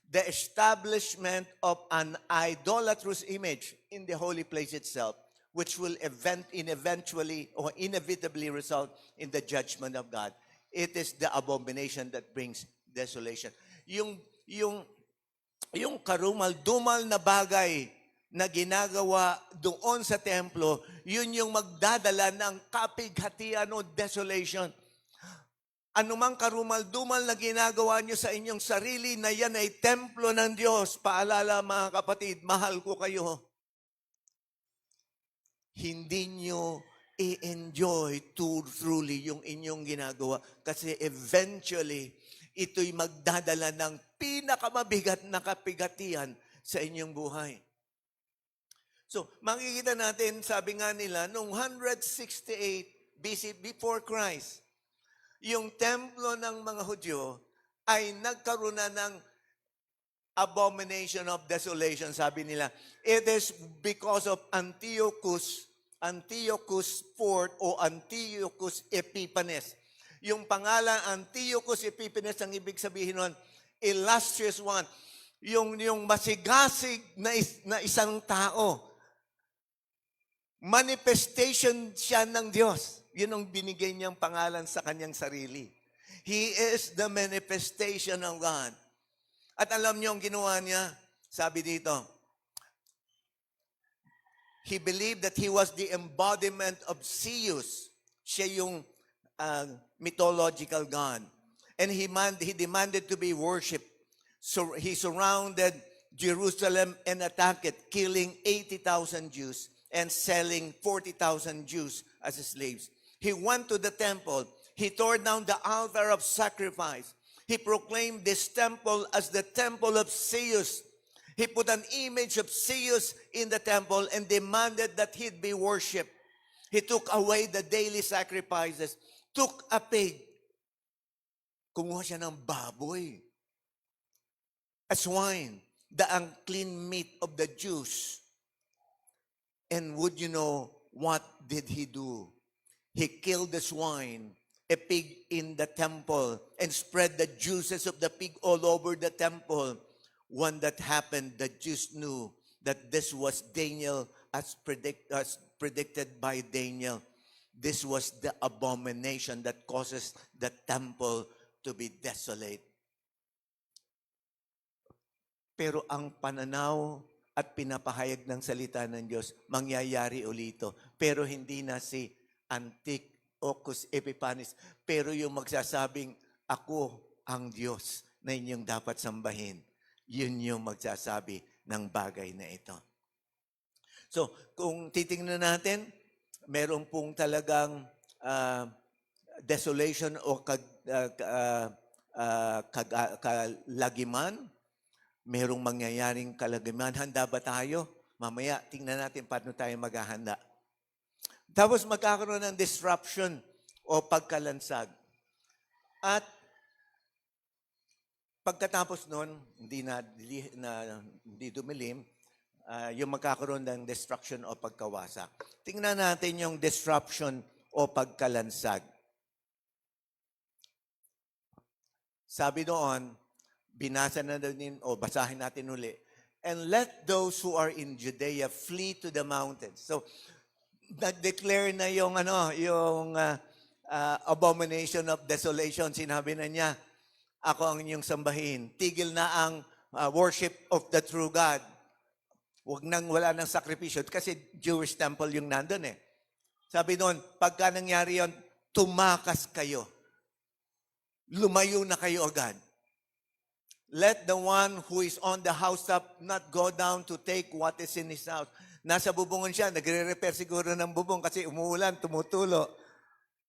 The establishment of an idolatrous image in the holy place itself, which will inevitably result in the judgment of God. It is the abomination that brings desolation. Yung karumal-dumal na bagay na ginagawa doon sa templo, yun yung magdadala ng kapighatian o desolation. Anumang karumal-dumal na ginagawa nyo sa inyong sarili na yan ay templo ng Diyos. Paalala mga kapatid, mahal ko kayo. Hindi nyo i-enjoy truly yung inyong ginagawa. Kasi eventually, ito'y magdadala ng pinakamabigat na kapigatian sa inyong buhay. So, makikita natin, sabi nga nila, noong 168 BC, before Christ, yung templo ng mga Hudyo ay nagkaroon na ng abomination of desolation. Sabi nila, it is because of Antiochus IV o Antiochus Epiphanes. Yung pangalan Antiochus Epiphanes, ang ibig sabihin nun, illustrious one. Yung masigasig na isang tao. Manifestation siya ng Diyos. Yun ang binigay niyang pangalan sa kanyang sarili. He is the manifestation of God. At alam niyo ang ginawa niya? Sabi dito, he believed that he was the embodiment of Zeus. Siya yung mythological God. And he demanded to be worshipped. So he surrounded Jerusalem and attacked it, killing 80,000 Jews and selling 40,000 Jews as slaves. He went to the temple. He tore down the altar of sacrifice. He proclaimed this temple as the temple of Zeus. He put an image of Zeus in the temple and demanded that he'd be worshipped. He took away the daily sacrifices, took a pig. Kumuha siya ng baboy. A swine, the unclean meat of the Jews. And would you know what did he do? He killed the swine, a pig in the temple, and spread the juices of the pig all over the temple. When that happened, the Jews knew that this was Daniel as predicted by Daniel. This was the abomination that causes the temple to be desolate. Pero ang pananaw at pinapahayag ng salita ng Diyos, mangyayari ulito. Pero hindi na si Antiochus Epiphanes, pero yung magsasabing, ako ang Diyos na inyong dapat sambahin. Yun yung magsasabi ng bagay na ito. So, kung titingnan natin, meron pong talagang desolation o kalagiman. Merong mangyayaring kalagiman. Handa ba tayo? Mamaya, tingnan natin paano tayo maghahanda. Tapos magkakaroon ng disruption o pagkalansag. At pagkatapos nun, hindi dumilim, yung magkakaroon ng destruction o pagkawasak. Tingnan natin yung disruption o pagkalansag. Sabi doon, binasa na din, o basahin natin uli, and let those who are in Judea flee to the mountains. So, nag-declare na yung abomination of desolation. Sinabi na niya, ako ang inyong sambahin. Tigil na ang worship of the true God. Wala nang sakripisyo. Kasi Jewish temple yung nandun eh. Sabi doon, pagka nangyari yun, tumakas kayo. Lumayo na kayo agad. Let the one who is on the housetop not go down to take what is in his house. Nasa bubungon siya, nagre-repair siguro ng bubong kasi umuulan, tumutulo.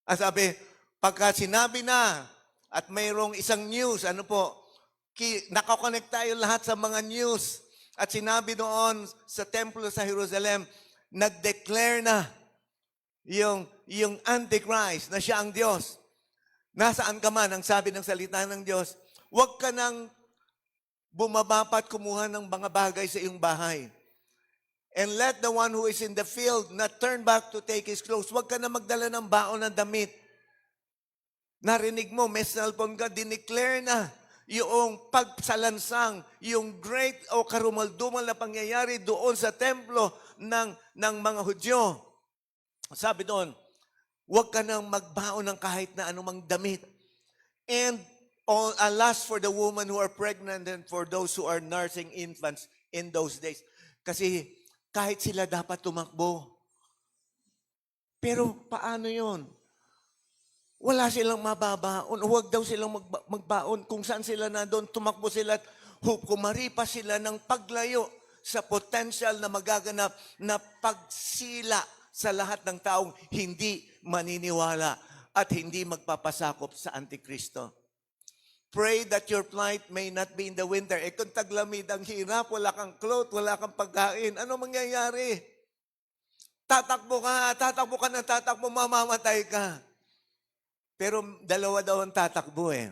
Ang sabi, pagka sinabi na, at mayroong isang news, nakakonect tayo lahat sa mga news. At sinabi doon sa templo sa Jerusalem, nag-declare na yung Antichrist na siya ang Diyos. Nasaan ka man, ang sabi ng salita ng Diyos, huwag ka nang bumaba pa at kumuha ng mga bagay sa iyong bahay. And let the one who is in the field not turn back to take his clothes. Huwag ka na magdala ng baon ng damit. Narinig mo, may cellphone ka, dineclare na yung pagsalansang, yung great o karumaldumal na pangyayari doon sa templo ng mga Hudyo. Sabi doon, huwag ka nang magbaon ng kahit na anumang damit. And alas for the women who are pregnant and for those who are nursing infants in those days. Kasi kahit sila dapat tumakbo. Pero paano yun? Wala silang mababaon. Huwag daw silang magbaon. Kung saan sila na doon, tumakbo sila at kumaripa sila ng paglayo sa potential na magaganap na pagsila sa lahat ng taong hindi maniniwala at hindi magpapasakop sa Antikristo. Pray that your flight may not be in the winter. Kung taglamid, ang hirap, wala kang cloth, wala kang pagkain, ano mangyayari? Tatakbo ka, mamamatay ka. Pero dalawa daw ang tatakbo eh.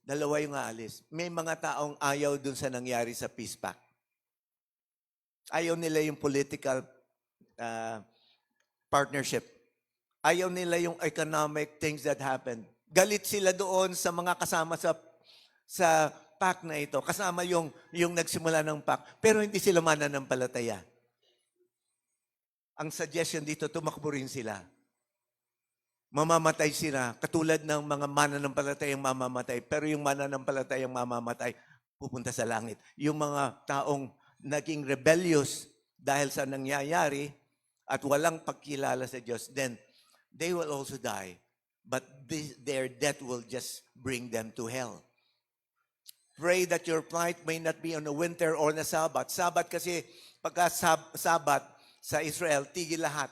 Dalawa yung aalis. May mga taong ayaw dun sa nangyari sa peace pact. Ayaw nila yung political ah, partnership. Ayaw nila yung economic things that happen. Galit sila doon sa mga kasama sa pact na ito. Kasama yung nagsimula ng pact. Pero hindi sila mananampalataya. Ang suggestion dito, tumakbo rin sila. Mamamatay sila, katulad ng mga mananampalatayang mamamatay. Pero yung mananampalatayang mamamatay, pupunta sa langit. Yung mga taong naging rebellious dahil sa nangyayari at walang pagkilala sa Diyos, then they will also die. But their death will just bring them to hell. Pray that your flight may not be on a winter or on a Sabbath. Sabbath kasi pagka Sabbath sa Israel, tigil lahat.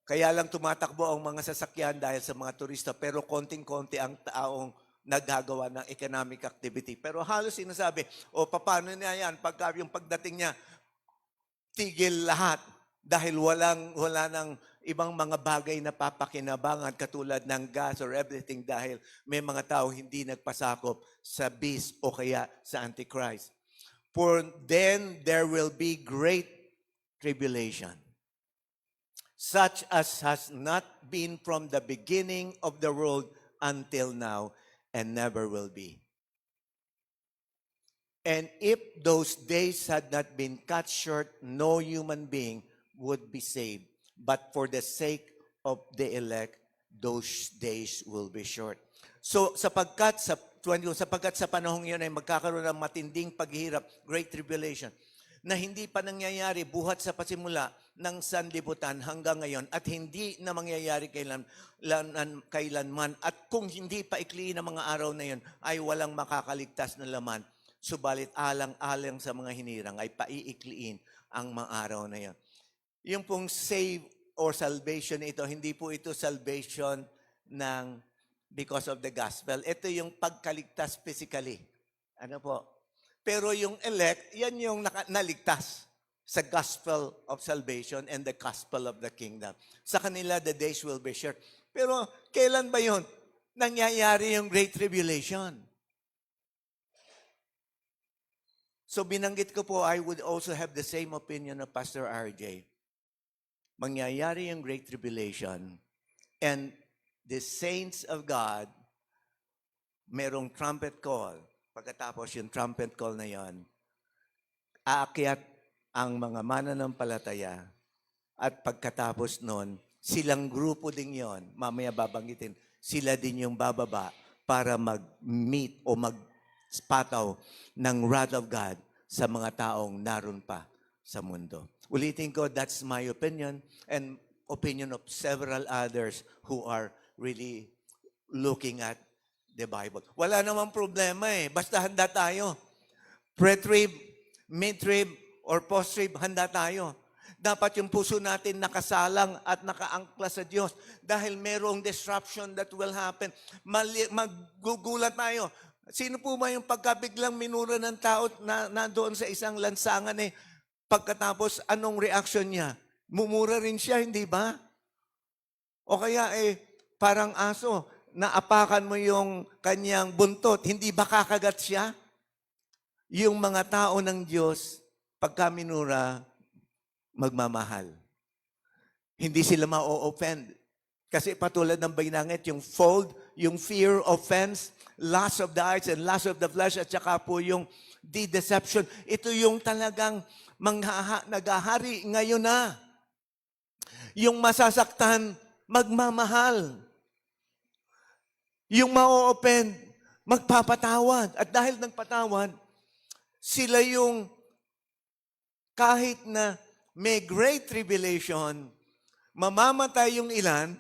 Kaya lang tumatakbo ang mga sasakyan dahil sa mga turista, pero konting-konti ang taong naggagawa ng economic activity. Pero halos sinasabi, paano na yan pagka yung pagdating niya, tigil lahat dahil wala nang ibang mga bagay na papakinabangan katulad ng gas or everything dahil may mga tao hindi nagpasakop sa beast o kaya sa Antichrist. For then there will be great tribulation, such as has not been from the beginning of the world until now and never will be. And if those days had not been cut short, no human being would be saved. But for the sake of the elect, those days will be short. So sapagkat sa panahong yun ay magkakaroon ng matinding paghihirap, great tribulation, na hindi pa nangyayari buhat sa pasimula ng sanlibutan hanggang ngayon at hindi na mangyayari kailanman. At kung hindi pa ikliin ang mga araw na yun, ay walang makakaligtas na laman. Subalit alang-alang sa mga hinirang ay paiikliin ang mga araw na yun. Yung pong save or salvation ito, hindi po ito salvation ng because of the gospel. Ito yung pagkaligtas physically. Ano po? Pero yung elect, yan yung naligtas sa gospel of salvation and the gospel of the kingdom. Sa kanila, the days will be short. Pero kailan ba yun? Nangyayari yung great tribulation. So binanggit ko po, I would also have the same opinion of Pastor RJ. Mangyayari yung great tribulation and the saints of God, merong trumpet call. Pagkatapos yung trumpet call na yon, aakyat ang mga mananampalataya at pagkatapos nun, silang grupo din yon, mamaya babanggitin, sila din yung bababa para mag-meet o mag-spataw ng wrath of God sa mga taong naroon pa sa mundo. Ulitin ko, that's my opinion and opinion of several others who are really looking at the Bible. Wala namang problema eh. Basta handa tayo. Pre-trib, mid-trib, or post-trib, handa tayo. Dapat yung puso natin nakasalang at nakaangkla sa Diyos dahil merong disruption that will happen. Magugulat tayo. Sino po ba yung pagkabiglang minura ng tao na doon sa isang lansangan eh, pagkatapos anong reaction niya? Mumura rin siya, hindi ba? O kaya parang aso, naapakan mo yung kanyang buntot, hindi ba kakagat siya? Yung mga tao ng Diyos, pagka minura, magmamahal. Hindi sila ma-offend. Kasi patulad ng binanggit, yung fold, yung fear, offense, lust of the eyes and lust of the flesh, at saka po yung deception. Ito yung talagang naghahari ngayon na. Yung masasaktan, magmamahal. Yung ma-offend, magpapatawad. At dahil nagpatawad, sila yung kahit na may great tribulation, mamamatay yung ilan,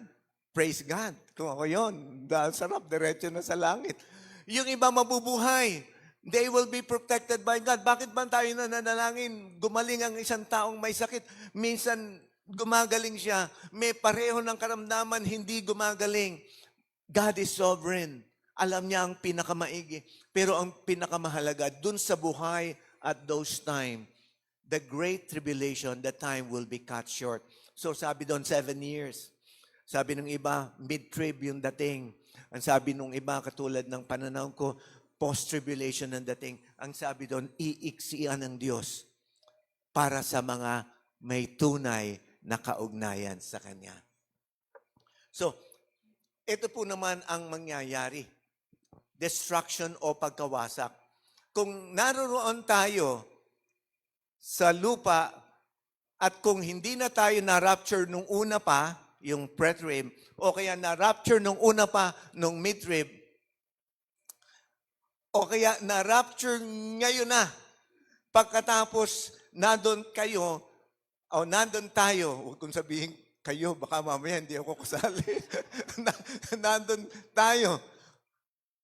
praise God. Kung ako yun, dahil sarap, diretso na sa langit. Yung iba mabubuhay, they will be protected by God. Bakit ba tayo nananalangin? Gumaling ang isang taong may sakit. Minsan, gumagaling siya. May pareho ng karamdaman, hindi gumagaling. God is sovereign. Alam niya ang pinakamaigi. Pero ang pinakamahalaga, dun sa buhay at those time, the great tribulation, the time will be cut short. So sabi doon, 7 years. Sabi ng iba, mid-trib yung dating. Ang sabi ng iba, katulad ng pananaw ko, post-tribulation ang dating. Ang sabi doon, iiksian ng Diyos para sa mga may tunay na kaugnayan sa Kanya. So, ito po naman ang mangyayari. Destruction o pagkawasak. Kung naroon tayo sa lupa at kung hindi na tayo na-rapture nung una pa, yung pre-trib, o kaya na-rapture nung una pa, nung mid-trib, o kaya na-rapture ngayon na, pagkatapos nandun kayo, o nandun tayo, huwag kong sabihin kayo, baka mamaya hindi ako kasali. Nandun tayo.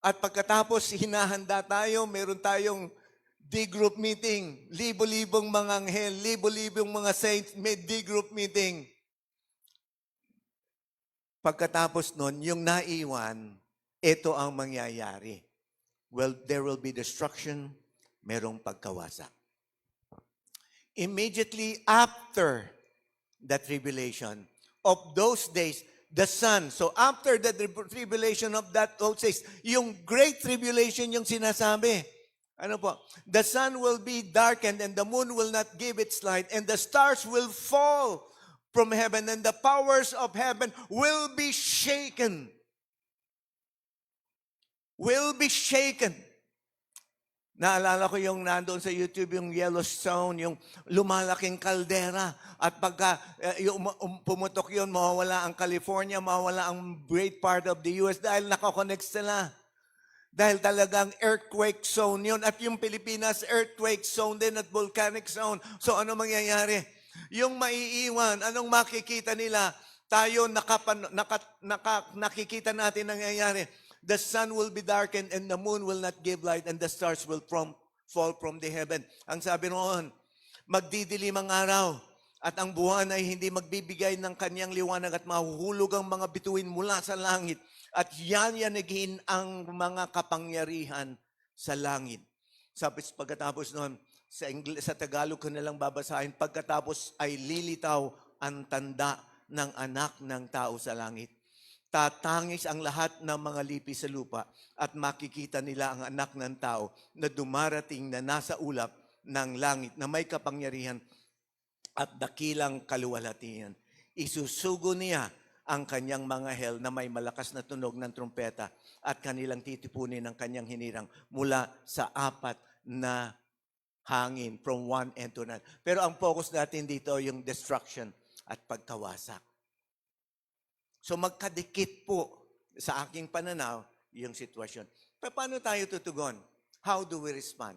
At pagkatapos hinahanda tayo, meron tayong D-group meeting. Libo-libong mga anghel, libo-libong mga saints, may D-group meeting. Pagkatapos nun, yung naiwan, ito ang mangyayari. Well, there will be destruction, merong pagkawasak. Immediately after the tribulation of those days, the sun. So after the tribulation of those days, yung great tribulation yung sinasabi. Ano po? The sun will be darkened and the moon will not give its light and the stars will fall from heaven and the powers of heaven will be shaken. Will be shaken. Naalala ko yung nandoon sa YouTube, yung Yellowstone, yung lumalaking kaldera. At pagka pumutok yun, mawawala ang California, mawawala ang great part of the US dahil nakakonect sila. Dahil talagang earthquake zone yun. At yung Pilipinas, earthquake zone din at volcanic zone. So ano mangyayari? Yung maiiwan, anong makikita nila? Tayo nakikita natin nangyayari. The sun will be darkened and the moon will not give light and the stars will fall from the heaven. Ang sabi noon, magdidilim ang araw at ang buwan ay hindi magbibigay ng kanyang liwanag at mahuhulog ang mga bituin mula sa langit at yanyanigin ang mga kapangyarihan sa langit. Sabi pagkatapos noon, sa Tagalog ko nalang babasahin, pagkatapos ay lilitaw ang tanda ng anak ng tao sa langit. Tatangis ang lahat ng mga lipi sa lupa at makikita nila ang anak ng tao na dumarating na nasa ulap ng langit na may kapangyarihan at dakilang kaluwalhatian. Isusugo niya ang kanyang mga hell na may malakas na tunog ng trumpeta at kanilang titipunin ang kanyang hinirang mula sa apat na hangin from one end to another. Pero ang focus natin dito yung destruction at pagkawasak. So magkadikit po sa aking pananaw yung sitwasyon. Paano tayo tutugon? How do we respond?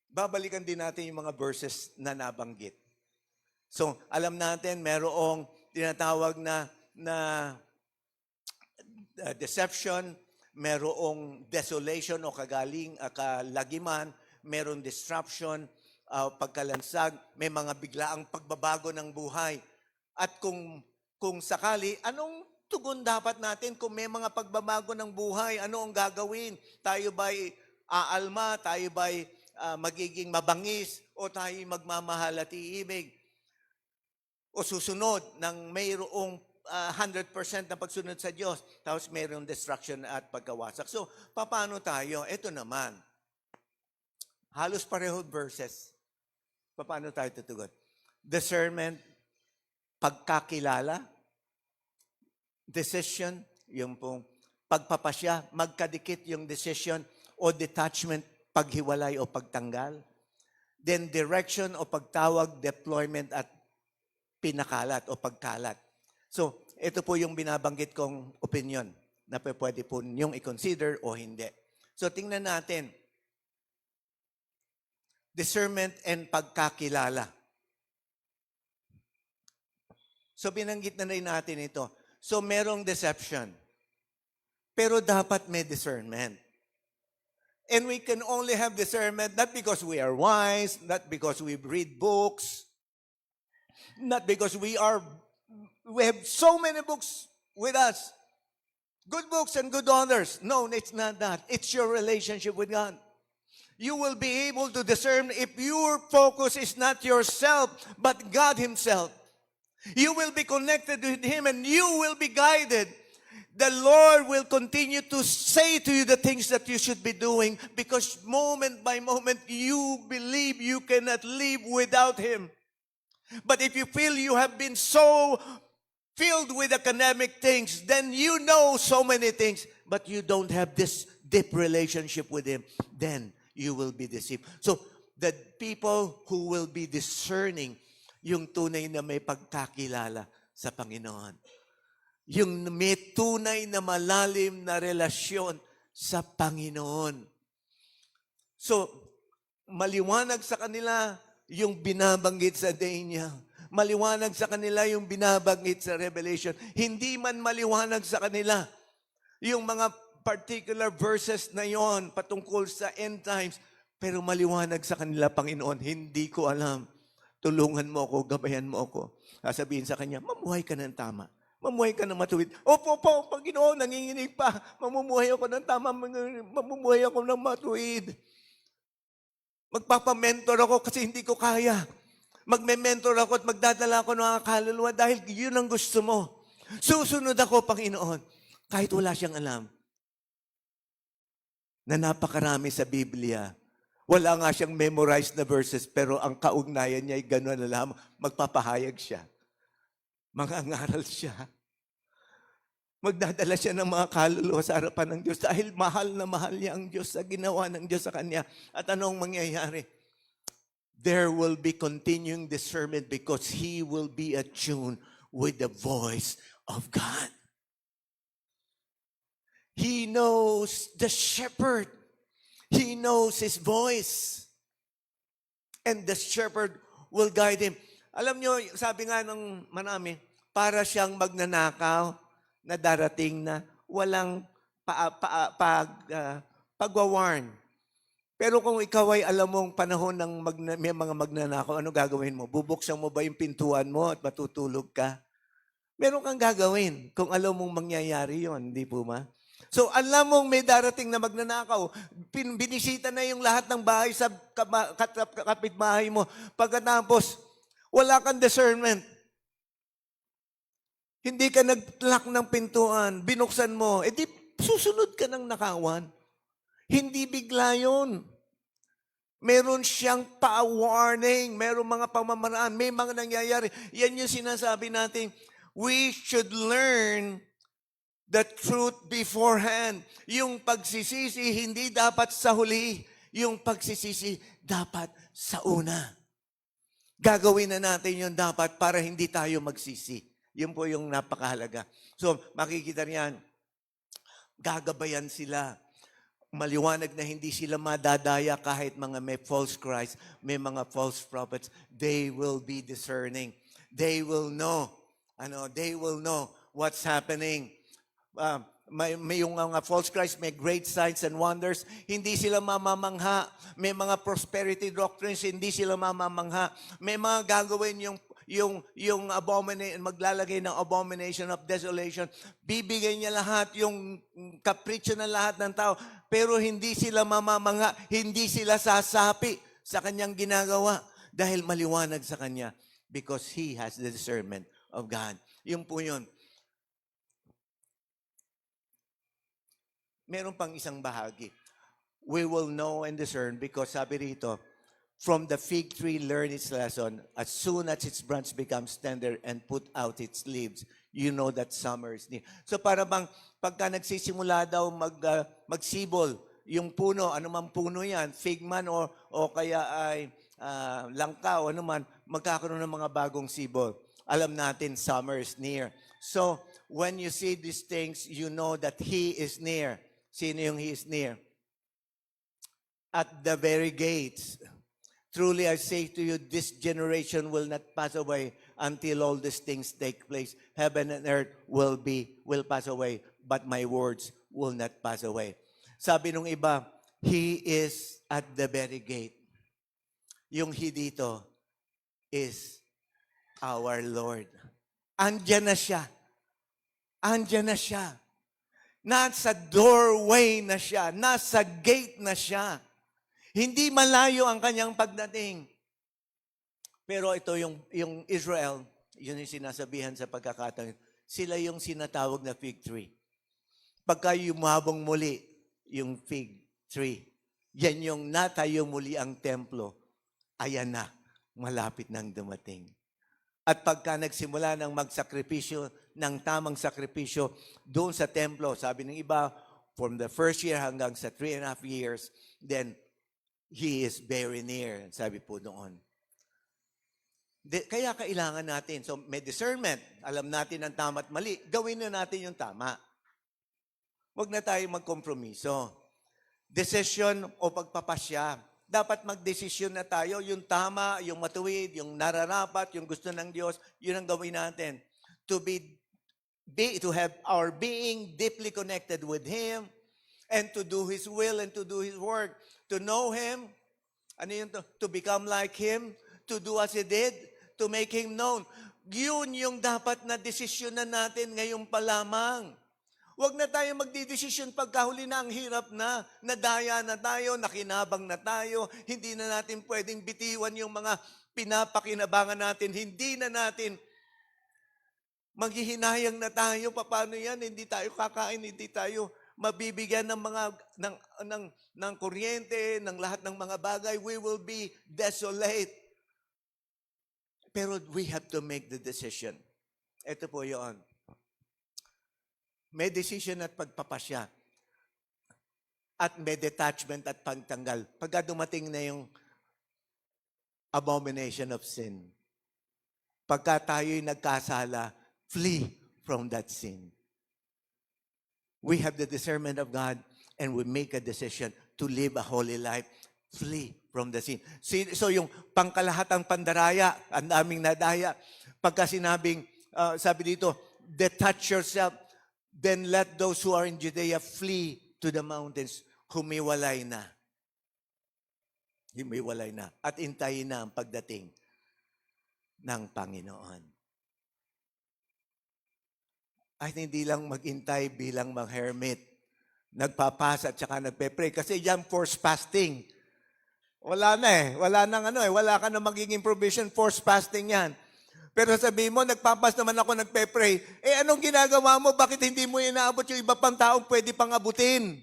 Babalikan din natin yung mga verses na nabanggit. So alam natin merong tinatawag na deception, merong desolation o kalagiman, merong disruption, pagkalansag, may mga biglaang pagbabago ng buhay. At kung sakali, anong tugon dapat natin kung may mga pagbabago ng buhay? Ano ang gagawin? Tayo ba'y aalma? Tayo ba'y magiging mabangis? O tayo magmamahal at iibig? O susunod ng mayroong 100% na pagsunod sa Diyos, tapos mayroong destruction at pagkawasak. So, paano tayo? Ito naman. Halos pareho verses. Paano tayo tutugon? Discernment, pagkakilala, decision, yung pong pagpapasya, magkadikit yung decision, o detachment, paghiwalay o pagtanggal. Then direction o pagtawag, deployment at pinakalat o pagkalat. So, ito po yung binabanggit kong opinion na pwede po niyong i-consider o hindi. So, tingnan natin. Discernment and pagkakilala. So, binanggit na rin natin ito. So, merong deception. Pero dapat may discernment. And we can only have discernment not because we are wise, not because we read books, not because we have so many books with us. Good books and good authors. No, it's not that. It's your relationship with God. You will be able to discern if your focus is not yourself, but God Himself. You will be connected with Him and you will be guided. The Lord will continue to say to you the things that you should be doing because moment by moment you believe you cannot live without Him. But if you feel you have been so filled with academic things, then you know so many things, but you don't have this deep relationship with Him, then you will be deceived. So, the people who will be discerning, yung tunay na may pagkakilala sa Panginoon. Yung may tunay na malalim na relasyon sa Panginoon. So, maliwanag sa kanila yung binabanggit sa Daniel. Maliwanag sa kanila yung binabanggit sa Revelation. Hindi man maliwanag sa kanila yung mga particular verses na yon patungkol sa end times, pero maliwanag sa kanila, Panginoon, hindi ko alam. Tulungan mo ako, gabayan mo ako. Sasabihin sa kanya, mamuhay ka ng tama. Mamuhay ka ng matuwid. Opo, Panginoon, nanginginig pa. Mamumuhay ako ng tama, mamumuhay ako ng matuwid. Magpapamentor ako kasi hindi ko kaya. Magme-mentor ako at magdadala ako ng mga kaluluwa dahil yun ang gusto mo. Susunod ako, Panginoon. Kahit wala siyang alam na napakarami sa Biblia. Wala nga siyang memorized na verses, pero ang kaugnayan niya ay gano'n na lamang. Magpapahayag siya. Mangangaral siya. Magdadala siya ng mga kaluluwa sa harapan ng Diyos dahil mahal na mahal niya ang Diyos sa ginawa ng Diyos sa kanya. At anong mangyayari? There will be continuing discernment because he will be attuned with the voice of God. He knows the shepherd. He knows his voice. And the shepherd will guide him. Alam nyo, sabi nga ng marami, para siyang magnanakaw na darating na walang pagwawarn. Pero kung ikaw ay alam mong panahon ng may mga magnanakaw, ano gagawin mo? Bubuksan mo ba yung pintuan mo at matutulog ka? Meron kang gagawin kung alam mong mangyayari yon, hindi po ma? So, alam mong may darating na magnanakaw, binisita na yung lahat ng bahay sa kapitbahay mo. Pagkatapos, wala kang discernment. Hindi ka nag-lock ng pintuan, binuksan mo, di susunod ka ng nakawan. Hindi bigla yun. Meron siyang pa-warning, meron mga pamamaraan, may mga nangyayari. Yan yung sinasabi natin, we should learn the truth beforehand. Yung pagsisisi, hindi dapat sa huli. Yung pagsisisi, dapat sa una. Gagawin na natin yun dapat para hindi tayo magsisi. Yun po yung napakahalaga. So, makikita niyan, gagabayan sila. Maliwanag na hindi sila madadaya kahit mga may false Christ, may mga false prophets. They will be discerning. They will know. They will know what's happening. May yung mga false Christ, may great signs and wonders, hindi sila mamamangha. May mga prosperity doctrines, hindi sila mamamangha. May mga gagawin yung abomination, maglalagay ng abomination of desolation. Bibigay niya lahat, yung kapritsyo ng lahat ng tao, pero hindi sila mamamangha, hindi sila sasapi sa kanyang ginagawa dahil maliwanag sa kanya because he has the discernment of God. Yung po yun. Meron pang isang bahagi. We will know and discern because sabi rito, from the fig tree learn its lesson. As soon as its branch becomes tender and put out its leaves, you know that summer is near. So para bang pagka nagsisimula daw magsibol, yung puno, anumang puno yan, fig man o kaya ay langka o anuman, magkakaroon ng mga bagong sibol. Alam natin, summer is near. So when you see these things, you know that He is near. Sino yung He is near? At the very gates. Truly I say to you, this generation will not pass away until all these things take place. Heaven and earth will pass away, but my words will not pass away. Sabi nung iba, He is at the very gate. Yung He dito is our Lord. Andiyan na siya. Andiyan na siya. Nasa doorway na siya. Nasa gate na siya. Hindi malayo ang kanyang pagdating. Pero ito yung Israel, yun yung sinasabihan sa pagkakataon, sila yung sinatawag na fig tree. Pagka yumabong muli yung fig tree, yan yung natayo muli ang templo, ayan na, malapit nang dumating. At pagka nagsimula ng magsakripisyo, ng tamang sakripisyo doon sa templo, sabi ng iba, from the first year hanggang sa 3.5 years, then He is very near, sabi po doon. Kaya kailangan natin, so may discernment, alam natin ang tama at mali, gawin na natin yung tama. Huwag na tayo magkompromiso. Decision o pagpapasya. Dapat magdesisyon na tayo, yung tama, yung matuwid, yung nararapat, yung gusto ng Diyos, yun ang gawin natin. To have our being deeply connected with Him, and to do His will and to do His work. To know Him, ano yun to become like Him, to do as He did, to make Him known. Yun yung dapat na desisyonan natin ngayon pa lamang. Huwag na tayo magdidesisyon pagkahuli na ang hirap na, nadaya na tayo, nakinabang na tayo, hindi na natin pwedeng bitiwan yung mga pinapakinabangan natin, hindi na natin maghihinayang na tayo, paano yan, hindi tayo kakain, hindi tayo mabibigyan ng mga ng kuryente, ng lahat ng mga bagay, we will be desolate. Pero we have to make the decision. Ito po yun. May decision at pagpapasya. At may detachment at pagtanggal. Pagka dumating na yung abomination of sin. Pagka tayo'y nagkasala, flee from that sin. We have the discernment of God and we make a decision to live a holy life. Flee from the sin. So yung pangkalahatang pandaraya, ang daming nadaya. Pagka sinabing, sabi dito, detach yourself, then let those who are in Judea flee to the mountains. Humiwalay na. Humiwalay na. At intayin na ang pagdating ng Panginoon. Ay hindi lang maghintay bilang mga hermit. Nagpapasa at saka nagpe-pray. Kasi yan, forced fasting. Wala na eh. Wala nang wala ka na magiging provision. Forced fasting yan. Pero sabihin mo, nagpapas naman ako, nagpe-pray. Anong ginagawa mo? Bakit hindi mo inaabot yung iba pang taong pwede pang abutin?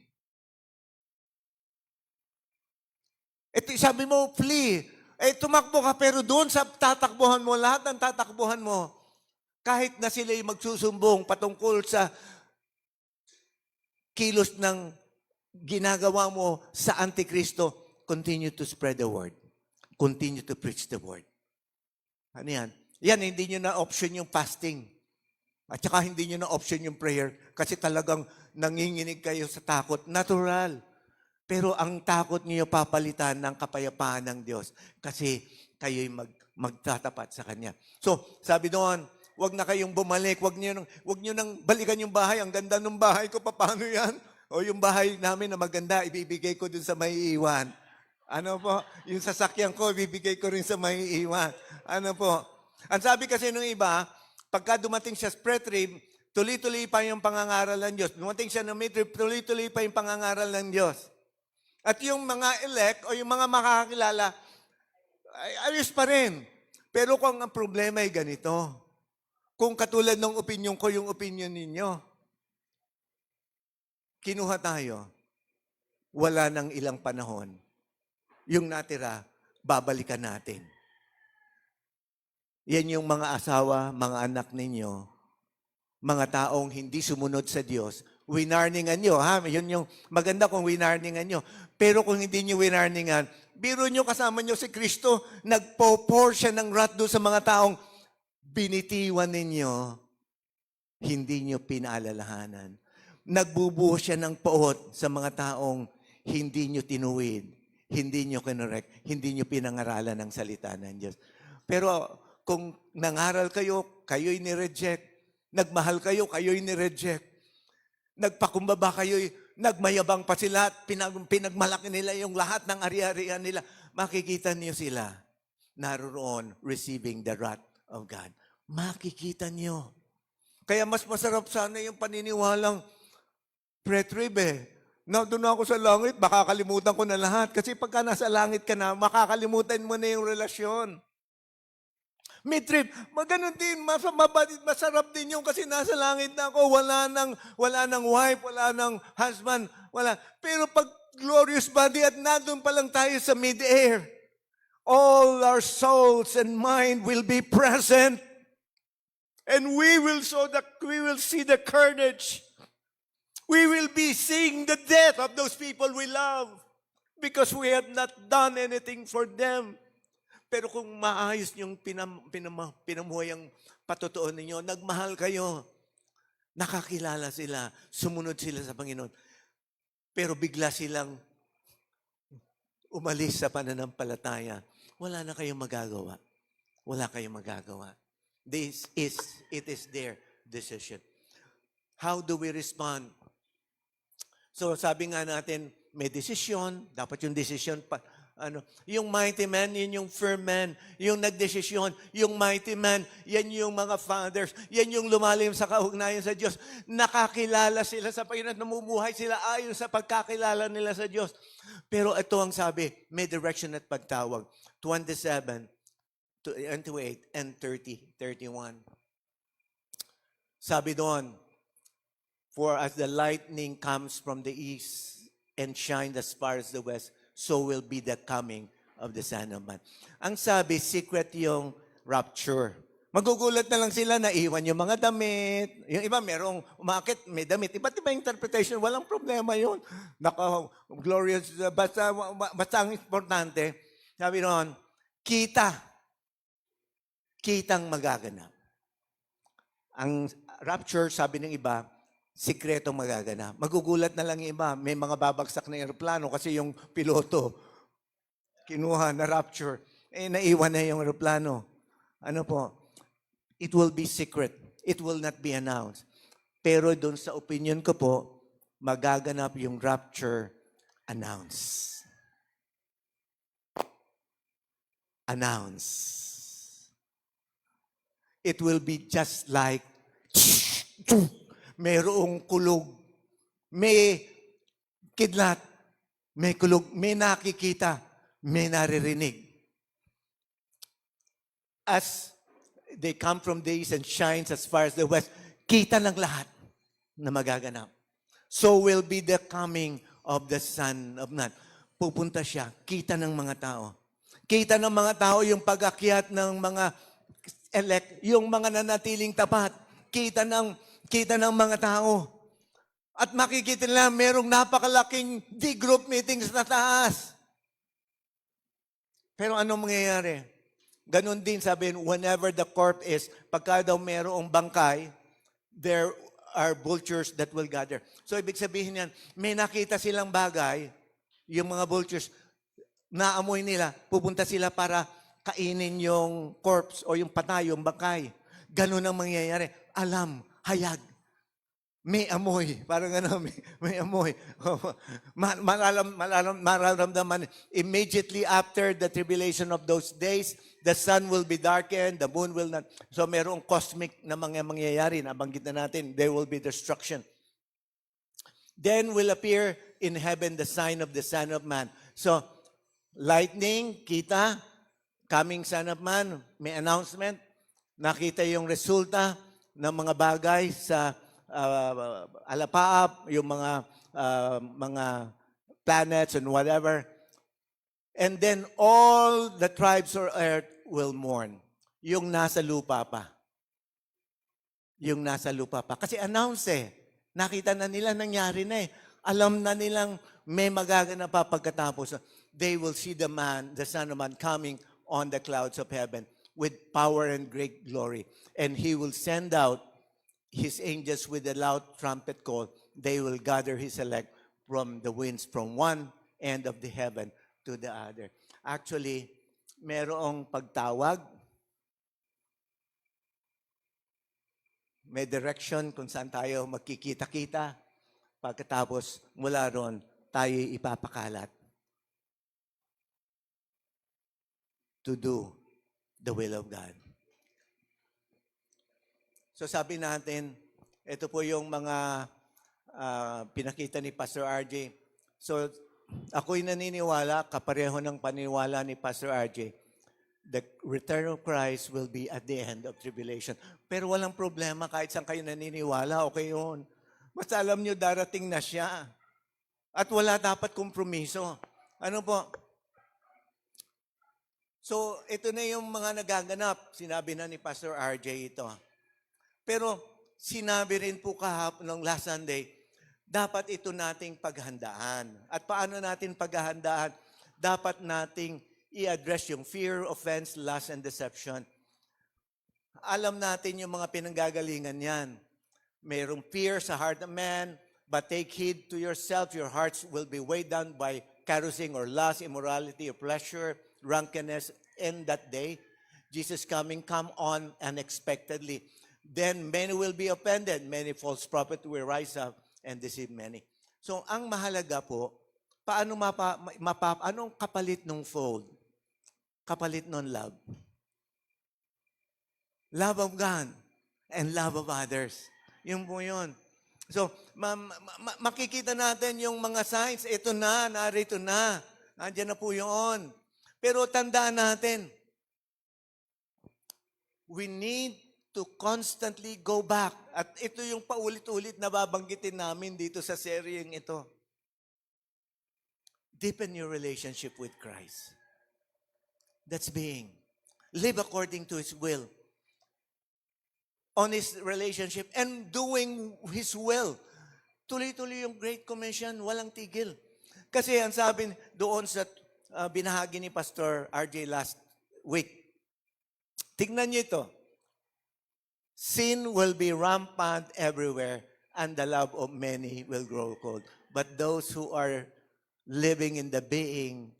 Sabi mo, flee. Tumakbo ka, pero doon sa tatakbuhan mo, lahat ng tatakbuhan mo, kahit na sila'y magsusumbong patungkol sa kilos ng ginagawa mo sa Antikristo, continue to spread the word. Continue to preach the word. Ano yan? Yan, hindi nyo na option yung fasting. At saka hindi nyo na option yung prayer kasi talagang nanginginig kayo sa takot. Natural. Pero ang takot niyo papalitan ng kapayapaan ng Diyos kasi kayo'y magtatapat sa Kanya. So, sabi doon, wag na kayong bumalik, wag niyo nang balikan yung bahay. Ang ganda ng bahay ko, paano yan? O yung bahay namin na maganda, ibibigay ko dun sa may iwan. Ano po? Yung sasakyan ko, ibibigay ko rin sa may iwan. Ano po? Ang sabi kasi nung iba, pagka dumating siya sa pre-trib, tuloy-tuloy pa yung pangangaral ng Diyos. Dumating siya ng mid-trib, tuloy-tuloy pa yung pangangaral ng Diyos. At yung mga elect o yung mga makakakilala, ayos pa rin. Pero kung ang problema ay ganito, kung katulad ng opinion ko, yung opinion ninyo, kinuha tayo, wala nang ilang panahon, yung natira, babalikan natin. Yan yung mga asawa, mga anak ninyo, mga taong hindi sumunod sa Diyos, winarningan nyo. Ha? Yun yung maganda kung winarningan nyo. Pero kung hindi nyo winarningan, biro nyo kasama nyo si Kristo, nagpo-pour siya ng wrath doon sa mga taong binitiwan ninyo, hindi nyo pinaalalahanan. Nagbubuhos siya ng poot sa mga taong hindi nyo tinuwid, hindi nyo kinorek, hindi nyo pinangaralan ng salita ng Diyos. Pero kung nangaral kayo, kayo'y nireject. Nagmahal kayo, kayo'y nireject. Nagpakumbaba kayo'y nagmayabang pa sila at pinagmalaki nila yung lahat ng ari-arian nila. Makikita niyo sila naroon receiving the wrath of God. Makikita niyo. Kaya mas masarap sana yung paniniwalang pre-trib doon ako sa langit, makakalimutan ko na lahat. Kasi pagka nasa langit ka na, makakalimutan mo na yung relasyon. Mid-trip. Maganon din, masarap din yung kasi nasa langit na ako, wala nang wife, wala nang husband, wala. Pero pag glorious body at nandun pa lang tayo sa mid-air, all our souls and mind will be present. And we will see the carnage. We will be seeing the death of those people we love because we have not done anything for them. Pero kung maayos niyong pinamuhay ang patotoo ninyo, nagmahal kayo, nakakilala sila, sumunod sila sa Panginoon. Pero bigla silang umalis sa pananampalataya, wala na kayong magagawa. Wala kayong magagawa. It is their decision. How do we respond? So sabi nga natin, may desisyon, dapat yung desisyon yung mighty man, yun yung firm man, yung nagdesisyon, yung mighty man, yan yung mga fathers, yan yung lumalim sa kaugnayan sa Diyos. Nakakilala sila sa Panginoon, namumuhay sila ayon sa pagkakilala nila sa Diyos. Pero ito ang sabi, may direction at pagtawag. 27, 28, and 30, 31. Sabi doon, for as the lightning comes from the east and shines as far as the west, so will be the coming of the Son of Man. Ang sabi, secret yung rapture. Magugulat na lang sila na iwan yung mga damit. Yung iba merong umakit, may damit. Iba't iba interpretation, walang problema yun. Glorious, basta ang importante, sabi noon, kitang magaganap. Ang rapture, sabi ng iba, sikretong magaganap. Magugulat na lang yung iba. May mga babagsak na aeroplano kasi yung piloto kinuha na rapture. Naiwan na yung aeroplano. Ano po? It will be secret. It will not be announced. Pero doon sa opinion ko po, magaganap yung rapture announced. Announced. It will be just like mayroong kulog, may kidlat, may kulog, may nakikita, may naririnig. As they come from the east and shines as far as the west, kita ng lahat na magaganap. So will be the coming of the Son of Man. Pupunta siya, kita ng mga tao. Kita ng mga tao yung pag-akyat ng mga elect, yung mga nanatiling tapat. Kita ng mga tao. At makikita nila merong napakalaking D-group meetings na taas. Pero anong mangyayari? Ganon din sabihin, whenever the corpse is, pagka daw merong bangkay, there are vultures that will gather. So ibig sabihin yan, may nakita silang bagay, yung mga vultures, naamoy nila, pupunta sila para kainin yung corpse o yung patay, yung bangkay. Ganon ang mangyayari. Alam, hayag. May amoy. Parang may amoy. Mararamdaman. Immediately after the tribulation of those days, the sun will be darkened, the moon will not. So merong cosmic na mga mangyayari. Nabanggit na natin, there will be destruction. Then will appear in heaven the sign of the Son of Man. So, lightning, kita, coming Son of Man, may announcement, nakita yung resulta ng mga bagay sa alapaap, yung mga planets and whatever. And then all the tribes of earth will mourn. Yung nasa lupa pa. Yung nasa lupa pa. Kasi announce Nakita na nila, nangyari na Alam na nilang may magaganap pa pagkatapos. They will see the Son of Man coming on the clouds of heaven with power and great glory. And He will send out His angels with a loud trumpet call. They will gather His elect from the winds from one end of the heaven to the other. Actually, merong pagtawag. May direction kung saan tayo magkikita-kita. Pagkatapos, mula ron, tayo ipapakalat to do the will of God. So sabi natin, ito po yung mga pinakita ni Pastor RJ. So ako'y naniniwala, kapareho ng paniniwala ni Pastor RJ, the return of Christ will be at the end of tribulation. Pero walang problema kahit saan kayo naniniwala, okay yun. Basta alam nyo, darating na siya. At wala dapat kompromiso. Ano po? So, ito na yung mga nagaganap. Sinabi na ni Pastor RJ ito. Pero, sinabi rin po kahapon ng last Sunday, dapat ito nating paghandaan. At paano natin paghahandaan? Dapat nating i-address yung fear, offense, lust, and deception. Alam natin yung mga pinanggagalingan yan. Mayroong fear sa heart of man, but take heed to yourself. Your hearts will be weighed down by carousing or lust, immorality, or pleasure, drunkenness. In that day, Jesus coming, come on unexpectedly. Then many will be offended. Many false prophets will rise up and deceive many. So, ang mahalaga po, paano anong kapalit ng fold? Kapalit ng love. Love of God and love of others. Yun po yun. So, makikita natin yung mga signs. Ito na, narito na. Nandiyan na po yun. Pero tandaan natin, we need to constantly go back. At ito yung paulit-ulit na babanggitin namin dito sa seryeng ito. Deepen your relationship with Christ. That's being. Live according to His will. On His relationship and doing His will. Tuloy-tuloy yung Great Commission, walang tigil. Kasi ang sabi doon sa binahagi ni Pastor RJ last week, tignan niyo ito. Sin will be rampant everywhere and the love of many will grow cold. But those who are living in the being,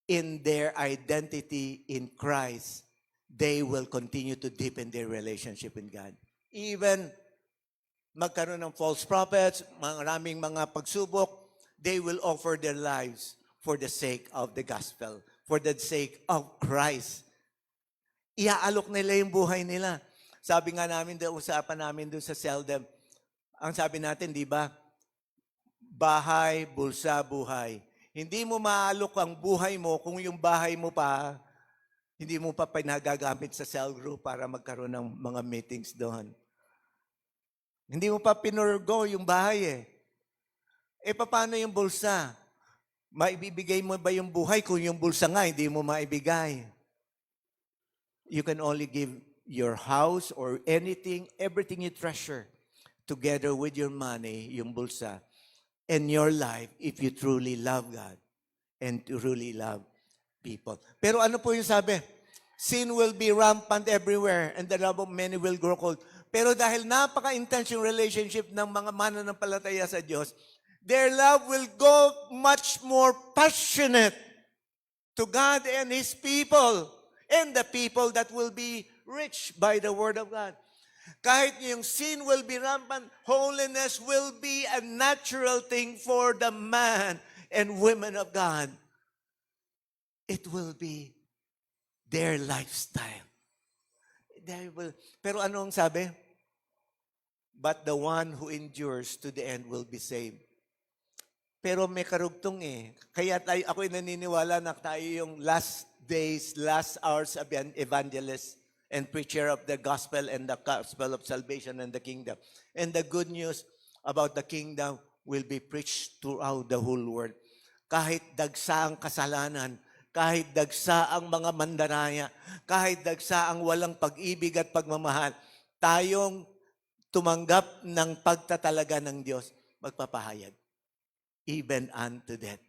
in their identity in Christ, they will continue to deepen their relationship in God. Even magkaroon ng false prophets, maraming mga pagsubok, they will offer their lives for the sake of the gospel, for the sake of Christ. Iaalok nila yung buhay nila. Sabi nga namin, usapan namin doon sa Seldom, ang sabi natin, di ba? Bahay, bulsa, buhay. Hindi mo maalok ang buhay mo kung yung bahay mo pa, hindi mo pa pinagagamit sa cell group para magkaroon ng mga meetings doon. Hindi mo pa pinurgo yung bahay eh. Paano yung bulsa? Maibibigay mo ba yung buhay kung yung bulsa nga hindi mo maibigay? You can only give your house or anything, everything you treasure, together with your money, yung bulsa, and your life if you truly love God and truly love people. Pero ano po yung sabi? Sin will be rampant everywhere and the love of many will grow cold. Pero dahil napaka-intense yung relationship ng mga mananampalataya sa Diyos, their love will go much more passionate to God and His people and the people that will be rich by the Word of God. Kahit yung sin will be rampant, holiness will be a natural thing for the man and women of God. It will be their lifestyle. Pero anong sabi? But the one who endures to the end will be saved. Pero may karugtong Kaya ako'y naniniwala na tayo yung last days, last hours of an evangelist and preacher of the gospel and the gospel of salvation and the kingdom. And the good news about the kingdom will be preached throughout the whole world. Kahit dagsa ang kasalanan, kahit dagsa ang mga mandaraya, kahit dagsa ang walang pag-ibig at pagmamahal, tayong tumanggap ng pagtatalaga ng Diyos, magpapahayag. Even unto death.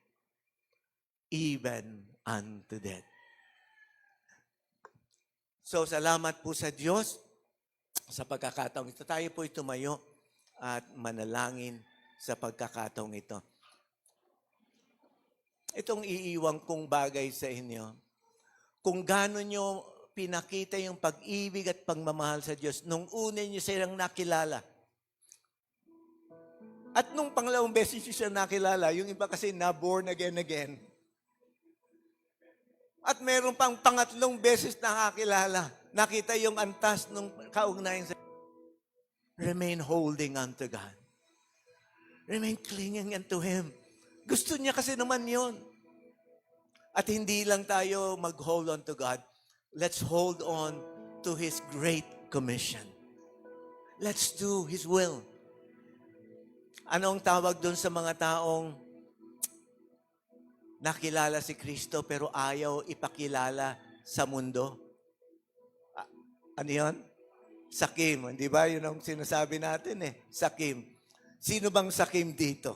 Even unto death. So, salamat po sa Diyos sa pagkakataong ito. Tayo po'y tumayo at manalangin sa pagkakataong ito. Itong iiwang kong bagay sa inyo, kung gaano nyo pinakita yung pag-ibig at pagmamahal sa Diyos nung una nyo silang nakilala. At nung pangalawang beses nyo silang nakilala, yung iba kasi na-born again. At meron pang pangatlong beses nakakilala. Nakita yung antas ng kaugnayan sa remain holding unto God. Remain clinging unto Him. Gusto niya kasi naman yon. At hindi lang tayo mag-hold on to God. let's hold on to His great commission. Let's do His will. Anong tawag doon sa mga taong nakilala si Kristo pero ayaw ipakilala sa mundo? Ano yun? Sakim. Di ba? Yun ang sinasabi natin eh. Sakim. Sino bang sakim dito?